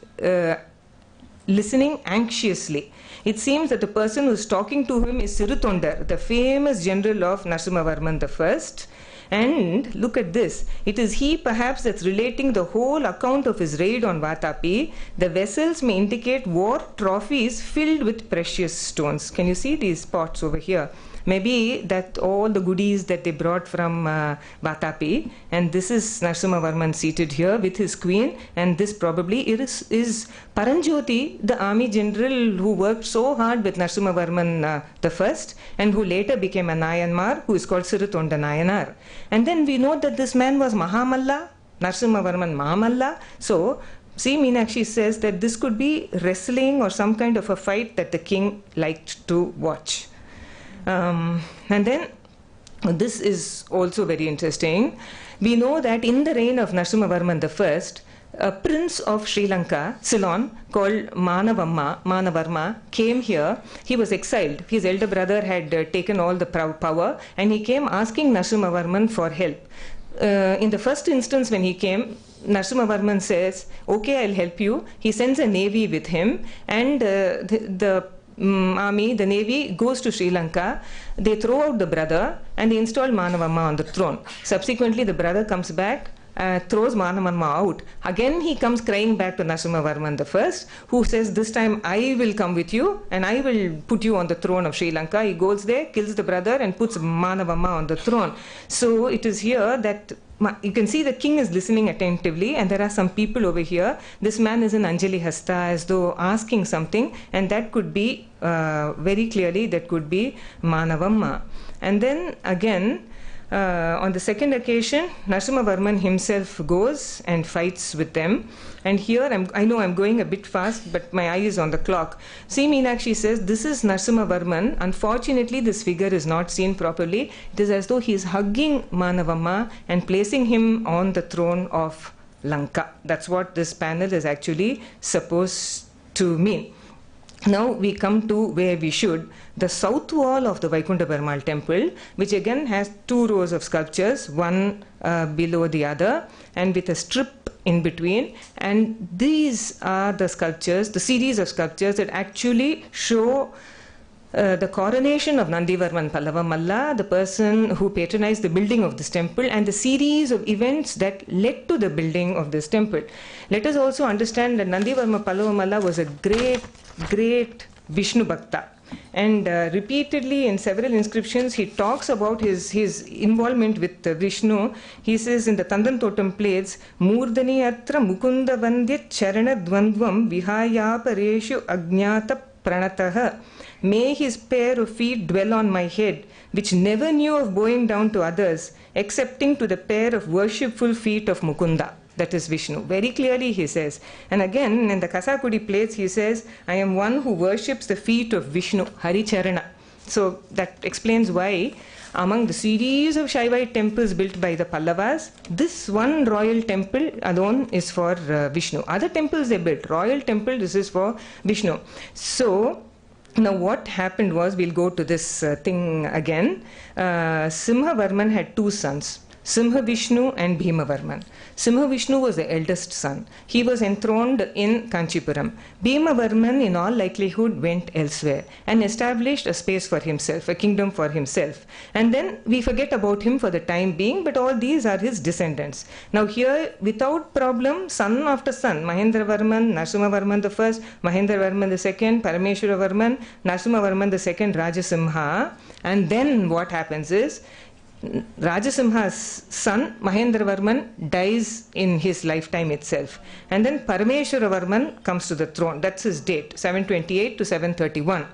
listening anxiously. It seems that the person who is talking to him is Sirutondar, the famous general of Narasimha Verman I. And look at this. It is he perhaps that's relating the whole account of his raid on Vatapi. The vessels may indicate war trophies filled with precious stones. Can you see these spots over here? Maybe that all the goodies that they brought from Vatapi, and this is Narasimha Verman seated here with his queen, and this probably is Paranjoti, the army general who worked so hard with Narasimha Verman I, and who later became a Nayanmar, who is called Sirutonda Nayanar. And then we know that this man was Mahamalla, Narasimha Verman Mahamalla. So see, Meenakshi says that this could be wrestling or some kind of a fight that the king liked to watch. And then this is also very interesting. We know that in the reign of Narasimha Verman I, a prince of Sri Lanka, Ceylon, called Manavarma, came here. He was exiled. His elder brother had taken all the power, and he came asking Narasimha Verman for help. In the first instance when he came, Narasimha Verman says, okay, I'll help you. He sends a navy with him, and the army, the navy, goes to Sri Lanka. They throw out the brother and they install Manavamma on the throne. Subsequently, the brother comes back, throws Mahaamani out. Again he comes crying back to Narasimhavarman I, who says, this time I will come with you and I will put you on the throne of Sri Lanka. He goes there, kills the brother and puts Mahaamani on the throne. So it is here that you can see the king is listening attentively, and there are some people over here. This man is in Anjali Hasta as though asking something, and that could be very clearly, that could be Mahaamani. And then again, on the second occasion, Narasimhavarman himself goes and fights with them. And here, I know I'm going a bit fast, but my eye is on the clock. See, Meenakshi says, this is Narasimhavarman. Unfortunately, this figure is not seen properly. It is as though he is hugging Mahaamani and placing him on the throne of Lanka. That's what this panel is actually supposed to mean. Now we come to where we should, the south wall of the Vaikuntha Perumal temple, which again has two rows of sculptures, one below the other, and with a strip in between. And these are the sculptures, the series of sculptures that actually show the coronation of Nandivarman Pallava Malla, the person who patronized the building of this temple, and the series of events that led to the building of this temple. Let us also understand that Nandivarman Pallava Malla was a great Vishnu Bhakta. And repeatedly in several inscriptions he talks about his involvement with Vishnu. He says in the Tandan Totem plates, Murdani atra mukunda vandya charana dvandvam vihayapareshu agnyata pranataha. May his pair of feet dwell on my head, which never knew of bowing down to others, excepting to the pair of worshipful feet of Mukunda. That is Vishnu. Very clearly he says. And again in the Kasakudi plates he says, I am one who worships the feet of Vishnu, Hari Charana. So that explains why among the series of Shaivite temples built by the Pallavas, this one royal temple alone is for Vishnu. Other temples they built. Royal temple, this is for Vishnu. So now what happened was, we'll go to this thing again. Simhavarman had two sons, Simha Vishnu and Bhima Varman. Simha Vishnu was the eldest son. He was enthroned in Kanchipuram. Bhima Varman in all likelihood went elsewhere and established a space for himself, a kingdom for himself. And then we forget about him for the time being, but all these are his descendants. Now here, without problem, son after son, Mahendra Varman, Narasimha Varman I, Mahendra Varman II, Parameshwara Varman, Narasimha Varman II, Rajasimha. And then what happens is, Rajasimha's son Mahendra Varman dies in his lifetime itself, and then Parameshwara Varman comes to the throne. That's his date, 728 to 731.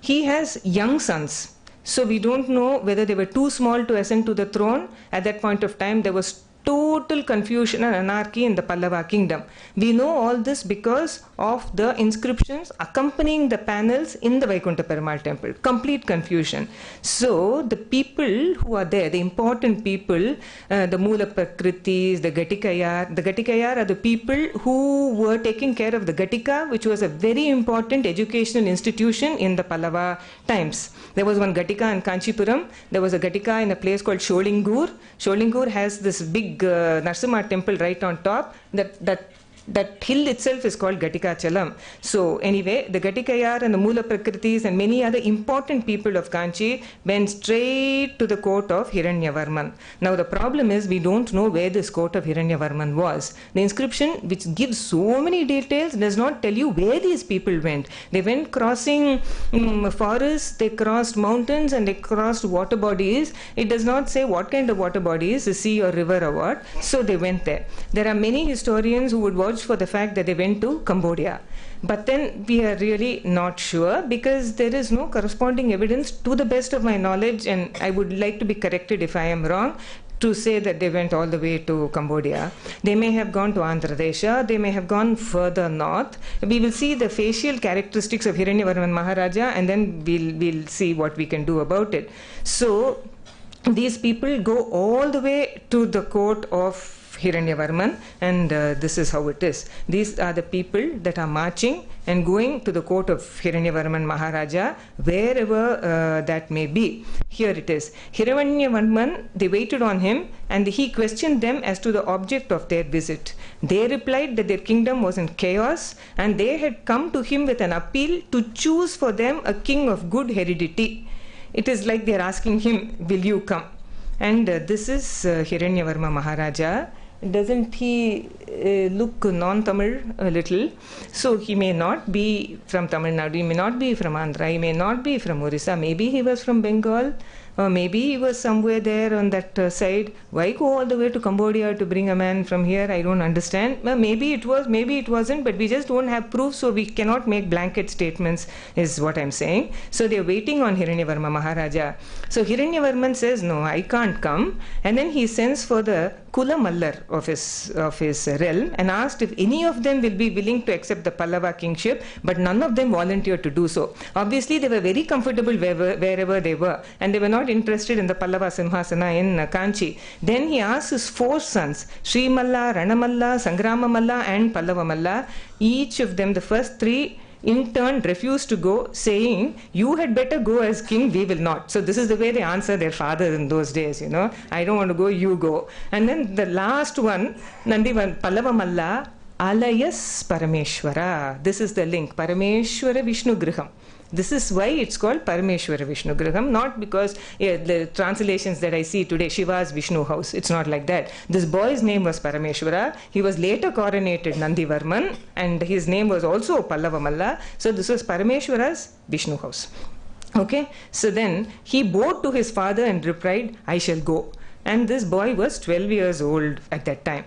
He has young sons, so we don't know whether they were too small to ascend to the throne. At that point of time there was total confusion and anarchy in the Pallava kingdom. We know all this because of the inscriptions accompanying the panels in the Vaikuntha Perumal temple. Complete confusion. So the people who are there, the important people, the Mula Prakritis, the Gatikayar are the people who were taking care of the Gatika, which was a very important educational institution in the Pallava times. There was one Gatika in Kanchipuram. There was a Gatika in a place called Sholingur. Sholingur has this big Narasimha temple right on top. That hill itself is called Gatikachalam. So anyway, the Gatikayar and the Mula Prakritis and many other important people of Kanchi went straight to the court of Hiranyavarman. Now the problem is, we don't know where this court of Hiranyavarman was. The inscription, which gives so many details, does not tell you where these people went. They went crossing forests, they crossed mountains, and they crossed water bodies. It does not say what kind of water bodies, a sea or river or what. So they went there. There are many historians who would vouch for the fact that they went to Cambodia. But then we are really not sure, because there is no corresponding evidence, to the best of my knowledge, and I would like to be corrected if I am wrong, to say that they went all the way to Cambodia. They may have gone to Andhra Desha, they may have gone further north. We will see the facial characteristics of Hiranyavarman Maharaja, and then we'll see what we can do about it. So these people go all the way to the court of Hiranyavarman, and this is how it is. These are the people that are marching and going to the court of Hiranyavarman Maharaja, wherever that may be. Here it is. Hiranyavarman, they waited on him, and he questioned them as to the object of their visit. They replied that their kingdom was in chaos, and they had come to him with an appeal to choose for them a king of good heredity. It is like they are asking him, will you come? And this is Hiranyavarma Maharaja. doesn't he look non-Tamil a little? So he may not be from Tamil Nadu, he may not be from Andhra, he may not be from Orissa, maybe he was from Bengal, or maybe he was somewhere there on that side. Why go all the way to Cambodia to bring a man from here? I don't understand. Maybe it was, maybe it wasn't, but we just don't have proof, so we cannot make blanket statements, is what I'm saying. So they're waiting on Hiranyavarma Maharaja. So Hiranyavarman says, no, I can't come. And then he sends for the Kula Mallar of his realm and asked if any of them will be willing to accept the Pallava kingship, but none of them volunteered to do so. Obviously, they were very comfortable wherever they were, and they were not interested in the Pallava Simhasana in Kanchi. Then he asked his 4 sons, Sri Malla, Ranamalla, Sangrama Malla, and Pallava Malla. Each of them, the first 3, in turn refused to go, saying, you had better go as king, we will not. So this is the way they answer their father in those days, I don't want to go, you go. And then the last one, Pallava Malla, Alayas Parameshwara. This is the link, Parameshwara Vishnu Griham. This is why it's called Parameshwara Vishnu Griham, not because the translations that I see today, Shiva's Vishnu house. It's not like that. This boy's name was Parameshwara. He was later coronated Nandi Verman, and his name was also Pallava Malla. So this was Parameshwara's Vishnu house. Okay, so then he bowed to his father and replied, I shall go. And this boy was 12 years old at that time.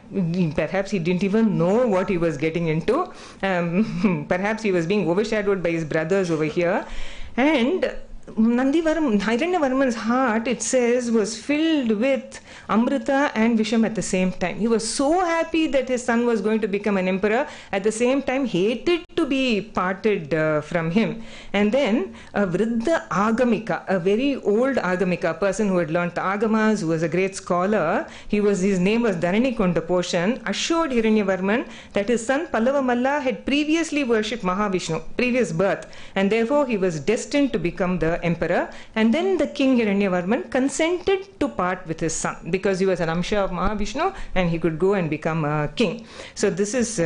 Perhaps he didn't even know what he was getting into. Perhaps he was being overshadowed by his brothers over here. And Hiranyavarman's heart, it says, was filled with Amrita and Visham at the same time. He was so happy that his son was going to become an emperor, at the same time hated to be parted from him. And then a Vriddha Agamika, a very old Agamika, a person who had learnt the Agamas, who was a great scholar, his name was Dharanikonda Poshan, assured Hiranyavarman that his son Pallava Malla had previously worshipped Mahavishnu, previous birth, and therefore he was destined to become the emperor. And then the king Hiranyavarman consented to part with his son because he was an Amsha of Mahavishnu and he could go and become a king. So this is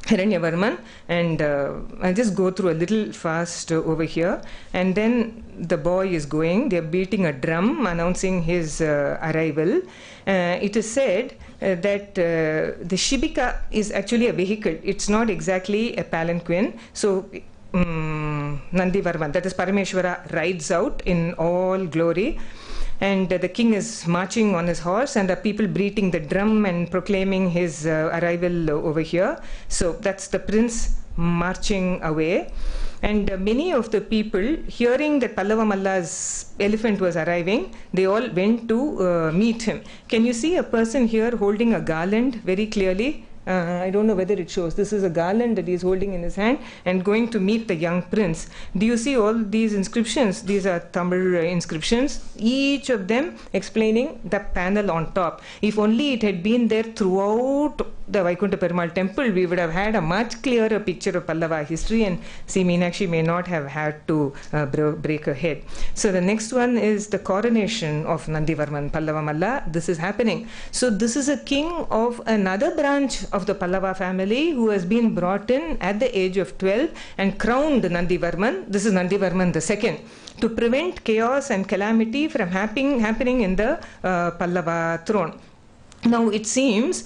Hiranyavarman, and I'll just go through a little fast over here. And then the boy is going, they're beating a drum announcing his arrival. It is said that the Shibika is actually a vehicle, it's not exactly a palanquin. So Nandi Varman, that is Parameshwara, rides out in all glory, and the king is marching on his horse, and the people beating the drum and proclaiming his arrival over here. So that's the prince marching away. And many of the people, hearing that Pallava Malla's elephant was arriving, they all went to meet him. Can you see a person here holding a garland very clearly? I don't know whether it shows. This is a garland that he is holding in his hand and going to meet the young prince. Do you see all these inscriptions? These are Tamil inscriptions, each of them explaining the panel on top. If only it had been there throughout the Vaikuntha Perumal temple, we would have had a much clearer picture of Pallava history, and see, Meenakshi may not have had to break her head. So the next one is the coronation of Nandi Varman, Pallava Malla. This is happening. So this is a king of another branch of the Pallava family who has been brought in at the age of 12 and crowned Nandi Varman. This is Nandi Varman II, to prevent chaos and calamity from happening in the Pallava throne. Now it seems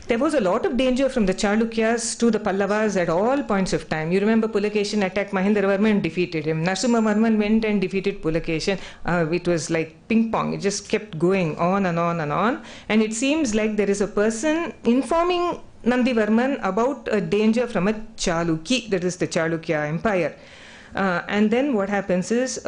there was a lot of danger from the Chalukyas to the Pallavas at all points of time. You remember Pulakeshin attacked Mahendra Vermin and defeated him. Narasimha Verman went and defeated Pulakeshin. It was like ping pong. It just kept going on and on and on. And it seems like there is a person informing Nandi Verman about a danger from a Chalukya, that is the Chalukya Empire. And then what happens is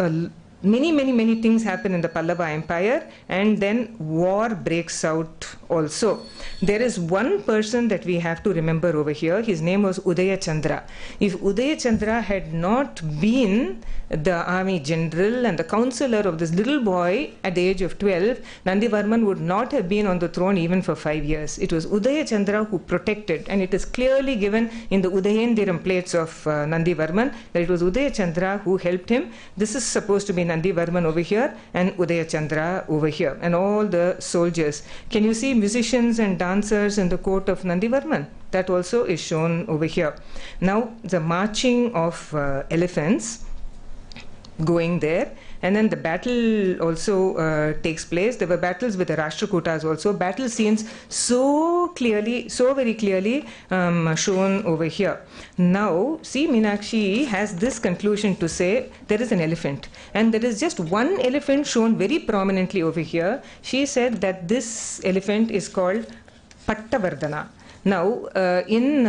many things happen in the Pallava Empire, and then war breaks out also. There is one person that we have to remember over here. His name was Udaya Chandra. If Udaya Chandra had not been the army general and the counselor of this little boy at the age of 12, Nandi Varman would not have been on the throne even for 5 years. It was Udaya Chandra who protected, and it is clearly given in the Udayendiram plates of Nandi Varman that it was Udaya Chandra who helped him. This is supposed to be Nandi Varman over here and Udaya Chandra over here, and all the soldiers. Can you see musicians and dancers in the court of Nandi Varman? That also is shown over here. Now the marching of elephants going there, and then the battle also takes place. There were battles with the Rashtrakutas also, battle scenes so very clearly shown over here. Now, see, Meenakshi has this conclusion to say there is an elephant, and there is just one elephant shown very prominently over here. She said that this elephant is called Pattavardhana. Now, in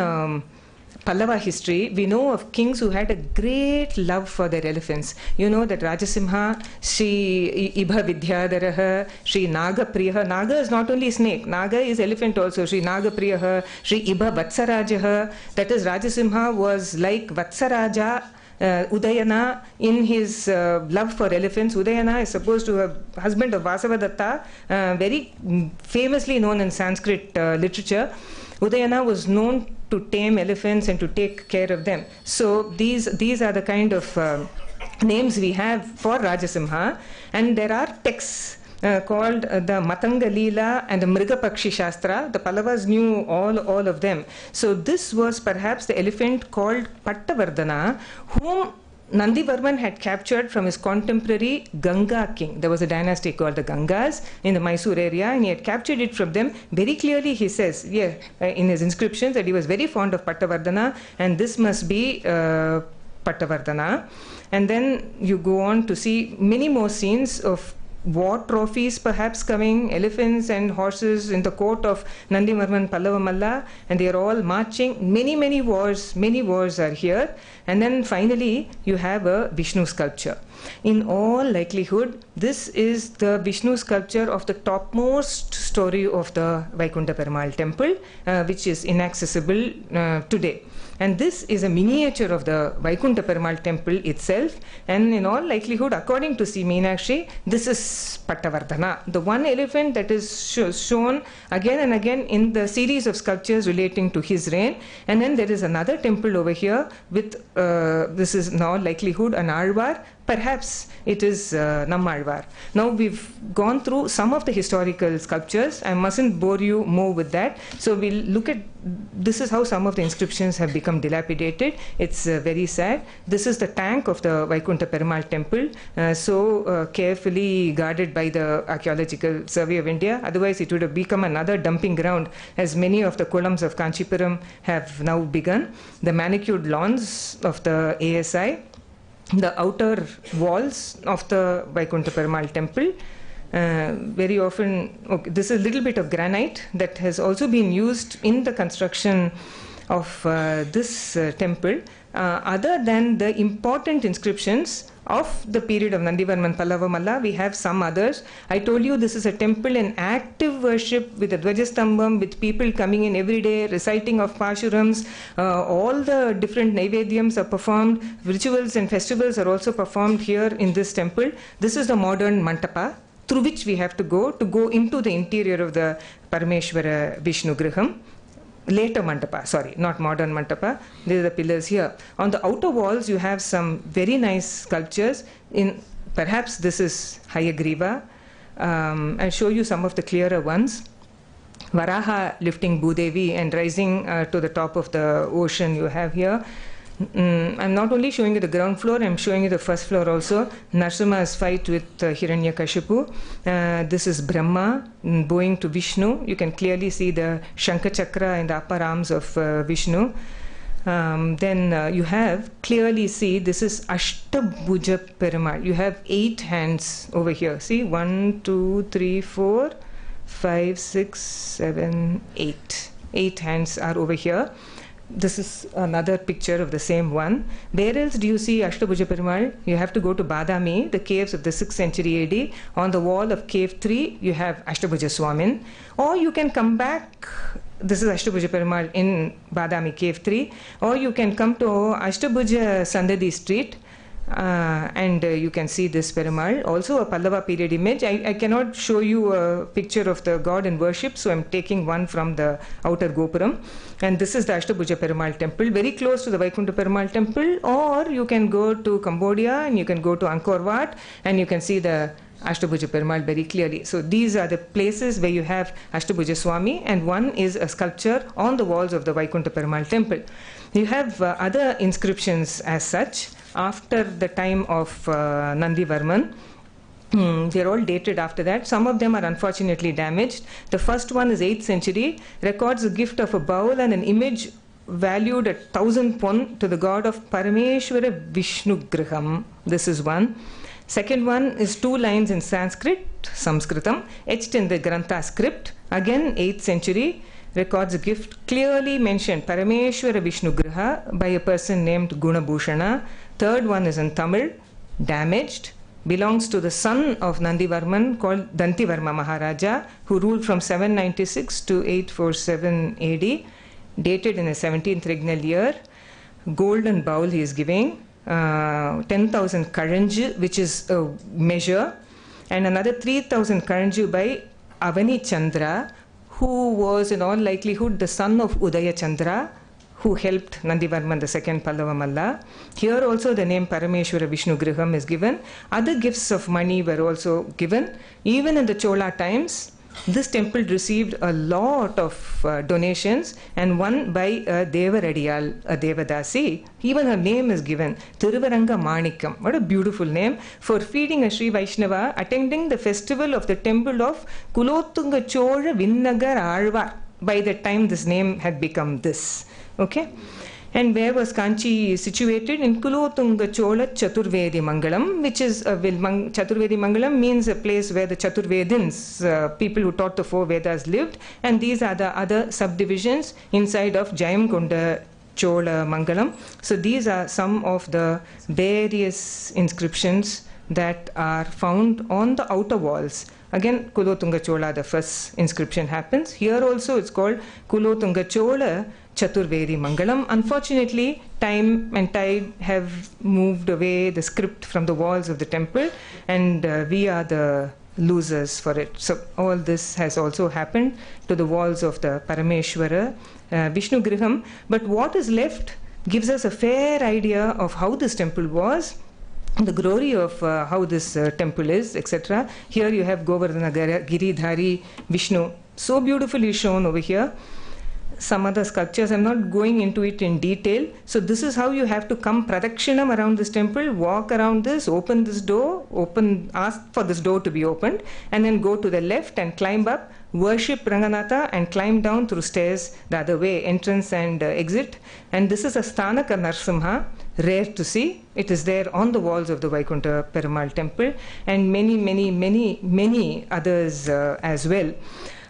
Pallava history, we know of kings who had a great love for their elephants. You know that Rajasimha, Sri Ibha Vidyadharaha, Sri Nagapriyaha. Naga is not only snake, Naga is elephant also. Sri Nagapriyaha, Sri Ibha Vatsarajaha. That is, Rajasimha was like Vatsaraja. Udayana, in his love for elephants. Udayana is supposed to be husband of Vasavadatta, very famously known in Sanskrit literature. Udayana was known to tame elephants and to take care of them. So these are the kind of names we have for Rajasimha, and there are texts called the Matanga Leela and the Mrigapakshi Shastra. The Pallavas knew all of them. So this was perhaps the elephant called Pattavardhana, whom Nandi Verman had captured from his contemporary Ganga king. There was a dynasty called the Gangas in the Mysore area, and he had captured it from them. Very clearly he says in his inscriptions that he was very fond of Pattavardhana, and this must be Pattavardhana. And then you go on to see many more scenes of war trophies perhaps coming, elephants and horses in the court of Nandi Varman Pallava Malla, and they are all marching. Many wars are here. And then finally you have a Vishnu sculpture. In all likelihood, this is the Vishnu sculpture of the topmost story of the Vaikuntha Perumal temple, which is inaccessible today. And this is a miniature of the Vaikuntha Perumal temple itself, and in all likelihood, according to C. Meenakshi, this is Pattavardhana, the one elephant that is shown again and again in the series of sculptures relating to his reign. And then there is another temple over here with, this is in all likelihood an Alvar. Perhaps it is Nammalvar. Now we've gone through some of the historical sculptures. I mustn't bore you more with that. So we'll look at, this is how some of the inscriptions have become dilapidated. It's very sad. This is the tank of the Vaikuntha Perumal temple, so carefully guarded by the Archaeological Survey of India. Otherwise it would have become another dumping ground, as many of the kolams of Kanchipuram have now begun. The manicured lawns of the ASI, the outer walls of the Vaikuntha Perumal temple. Very often, this is a little bit of granite that has also been used in the construction of this temple. Other than the important inscriptions of the period of Nandivarman Pallava Malla, we have some others. I told you this is a temple in active worship with a Dvajastambam, with people coming in every day, reciting of Pashurams. All the different Naivedyams are performed. Rituals and festivals are also performed here in this temple. This is the modern Mantapa, through which we have to go into the interior of the Parameshwara Vishnu Griham. Later Mantapa, sorry, not modern Mantapa. These are the pillars here. On the outer walls, you have some very nice sculptures. Perhaps this is Hayagriva. I'll show you some of the clearer ones. Varaha lifting Bhudevi and rising to the top of the ocean you have here. I'm not only showing you the ground floor, I'm showing you the first floor also. Narsimha's fight with Hiranyakashipu. This is Brahma bowing to Vishnu. You can clearly see the Shankachakra in the upper arms of Vishnu. Then you have clearly see this is Ashtabhuja Perumal. You have 8 hands over here. See, 1, 2, 3, 4, 5, 6, 7, 8. 8 hands are over here. This is another picture of the same one. Where else do you see Ashtabhuja Perumal? You have to go to Badami, the caves of the 6th century AD. On the wall of cave 3, you have Ashtabhuja Swamin. Or you can come back, this is Ashtabhuja Perumal in Badami, cave 3. Or you can come to Ashtabhuja Sandadi street. And you can see this Parimal, also a Pallava period image. I cannot show you a picture of the god in worship, so I'm taking one from the outer Gopuram. And this is the Ashtabhuja Perumal temple, very close to the Vaikuntha Perumal temple. Or you can go to Cambodia and you can go to Angkor Wat and you can see the Ashtabhuja Perumal very clearly. So these are the places where you have Ashtabhuja Swami, and one is a sculpture on the walls of the Vaikuntha Perumal temple. You have other inscriptions as such. after the time of Nandi Vermin. They're all dated after that. Some of them are unfortunately damaged. The first one is 8th century, records a gift of a bowl and an image valued at 1,000 pon to the god of Parameshwara Vishnu Griham. This is one. Second one is 2 lines in Sanskrit, Sanskritam, etched in the Grantha script. Again, 8th century, records a gift clearly mentioned, Parameshwara Vishnu Griha, by a person named Gunabhushana. Third one is in Tamil, damaged, belongs to the son of Nandivarman called Dantivarma Maharaja, who ruled from 796 to 847 AD, dated in the 17th regnal year. Golden bowl he is giving, 10,000 Karanju, which is a measure, and another 3,000 Karanju by Avani Chandra, who was in all likelihood the son of Udaya Chandra, who helped Nandivarman II Pallava Malla. Here also the name Parameshwara Vishnu Griham is given. Other gifts of money were also given. Even in the Chola times, this temple received a lot of donations, and one by a Devaradiyal, a Devadasi. Even her name is given, Thiruvaranga Manikam. What a beautiful name, for feeding a Sri Vaishnava attending the festival of the temple of Kulotunga Chola Vinnagar Alvar. By the time this name had become this. Okay? And where was Kanchi situated? In Kulotunga Chola Chaturvedi Mangalam, which is Chaturvedi Mangalam means a place where the Chaturvedins, people who taught the 4 Vedas, lived, and these are the other subdivisions inside of Jayamkonda Chola Mangalam. So these are some of the various inscriptions that are found on the outer walls. Again, Kulotunga Chola, the first inscription happens. Here also it's called Kulotunga Chola Chaturvedi Mangalam. Unfortunately, time and tide have moved away the script from the walls of the temple, and we are the losers for it. So all this has also happened to the walls of the Parameshwara Vishnu Griham. But what is left gives us a fair idea of how this temple was, the glory of how this temple is, etc. Here you have Govardhana Giridhari Vishnu, so beautifully shown over here. Some other sculptures, I'm not going into it in detail. So this is how you have to come pradakshinam around this temple, walk around this, open this door, ask for this door to be opened, and then go to the left and climb up, worship Ranganatha, and climb down through stairs the other way, entrance and exit. And this is a Sthanaka Narsimha, rare to see. It is there on the walls of the Vaikuntha Perumal temple, and many others as well.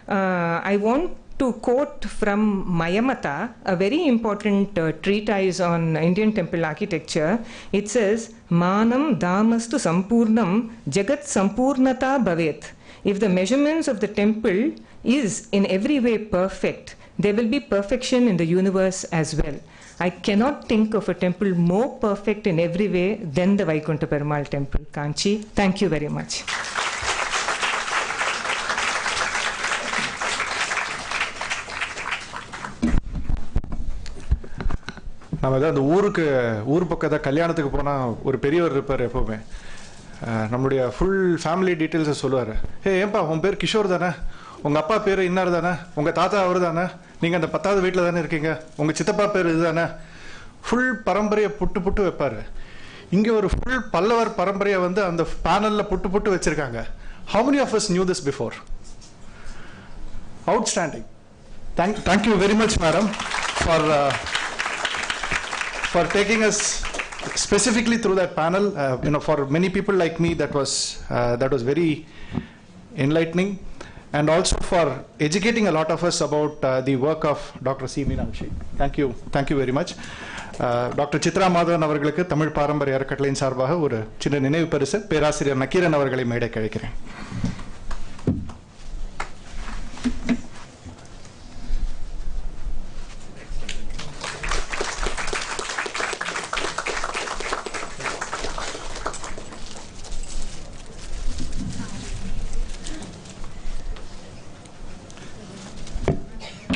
I want to quote from Mayamata, a very important treatise on Indian temple architecture. It says, Manam damastu sampurnam jagat sampurnata bhavet. If the measurements of the temple is in every way perfect, there will be perfection in the universe as well. I cannot think of a temple more perfect in every way than the Vaikuntha Perumal temple, Kanchi. Thank you very much. நம்ம ஏதாவது அந்த ஊர் பக்கத்தை கல்யாணத்துக்கு போனால் ஒரு பெரியவர் இருப்பார் எப்போவுமே, நம்மளுடைய ஃபுல் ஃபேமிலி டீட்டெயில்ஸை சொல்லுவார். ஏன்பா உன் பேர் கிஷோர் தானே, உங்கள் அப்பா பேர் இன்னார் தானே, உங்கள் தாத்தா அவர் தானே, நீங்கள் அந்த 10வது வீட்டில் தானே இருக்கீங்க, உங்கள் சித்தப்பா பேர் இது தானே, ஃபுல் பரம்பரையை புட்டு வைப்பார். இங்கே ஒரு ஃபுல் பல்லவர் பரம்பரையை வந்து அந்த பேனலில் புட்டு வச்சுருக்காங்க. How many of us knew this before? Outstanding. Thank you very much, madam, for taking us specifically through that panel. For many people like me, that was very enlightening, and also for educating a lot of us about the work of Dr. C. Meenakshi. Thank you very much. Dr. Chithra Madhavan அவர்களுக்கு தமிழ் பாரம்பரிய அறக்கட்டளையின் சார்பாக ஒரு சின்ன நினைவு பரிசு பேராசிரியர் நக்கீரன் அவர்களை மேடைக்கு அழைக்கிறேன்.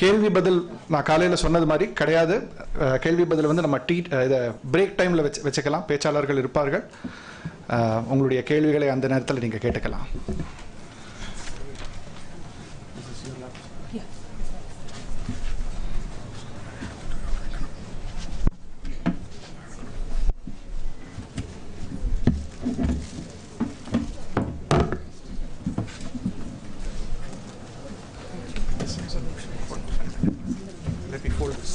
கேள்வி பதில் நான் காலையில் சொன்னது மாதிரி கிடையாது. கேள்வி பதில் வந்து நம்ம இதை பிரேக் டைமில் வச்சுக்கலாம். பேச்சாளர்கள் இருப்பார்கள். உங்களுடைய கேள்விகளை அந்த நேரத்தில் நீங்கள் கேட்டுக்கலாம். hold this.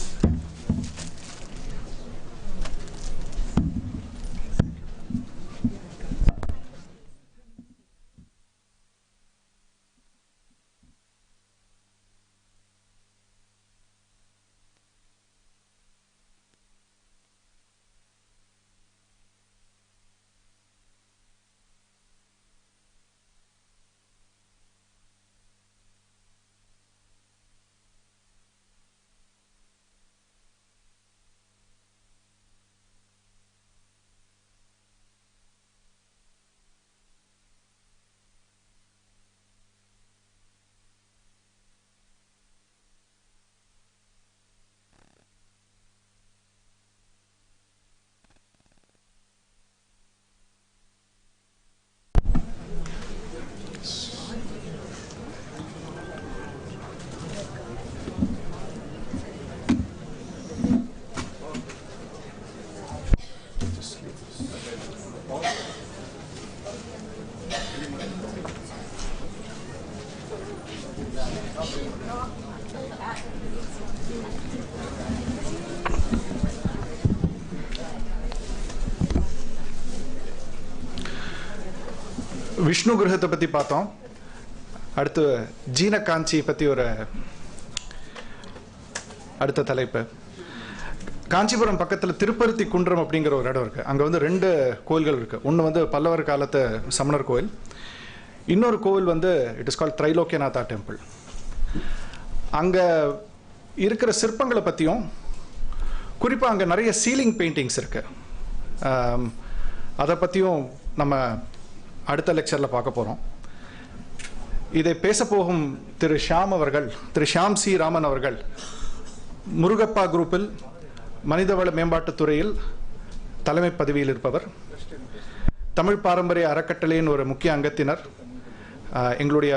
விஷ்ணு கிரகத்தை பற்றி பார்த்தோம். அடுத்து ஜீன காஞ்சி பற்றி ஒரு அடுத்த தலைப்பு. காஞ்சிபுரம் பக்கத்தில் திருப்பருத்தி குன்றம் அப்படிங்கிற ஒரு இடம் இருக்குது. அங்கே வந்து 2 கோயில்கள் இருக்குது. ஒன்று வந்து பல்லவர் காலத்து சமணர் கோயில், இன்னொரு கோவில் வந்து இட் இஸ் கால்ட் திரைலோக்கியநாதா டெம்பிள். அங்கே இருக்கிற சிற்பங்களை பற்றியும் குறிப்பாக அங்கே நிறைய சீலிங் பெயிண்டிங்ஸ் இருக்குது. அதை பற்றியும் நம்ம அடுத்த லெக்சரில் பார்க்க போகிறோம். இதை பேசப்போகும் திரு ஷியாம் சி ராமன் அவர்கள் முருகப்பா குரூப்பில் மனிதவள மேம்பாட்டுத் துறையில் தலைமை பதவியில் இருப்பவர். தமிழ் பாரம்பரிய அறக்கட்டளையின் ஒரு முக்கிய அங்கத்தினர். எங்களுடைய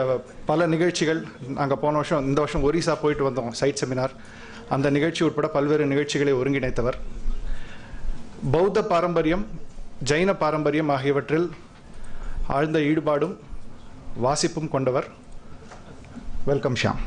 பல நிகழ்ச்சிகள், நாங்கள் போன வருஷம் இந்த வருஷம் ஒரிசா போயிட்டு வந்தோம், சைட் செமினார். அந்த நிகழ்ச்சி உட்பட பல்வேறு நிகழ்ச்சிகளை ஒருங்கிணைத்தவர். பௌத்த பாரம்பரியம், ஜைன பாரம்பரியம் ஆகியவற்றில் ஆழ்ந்த ஈடுபாடும் வாசிப்பும் கொண்டவர். வெல்கம் ஷியாம்.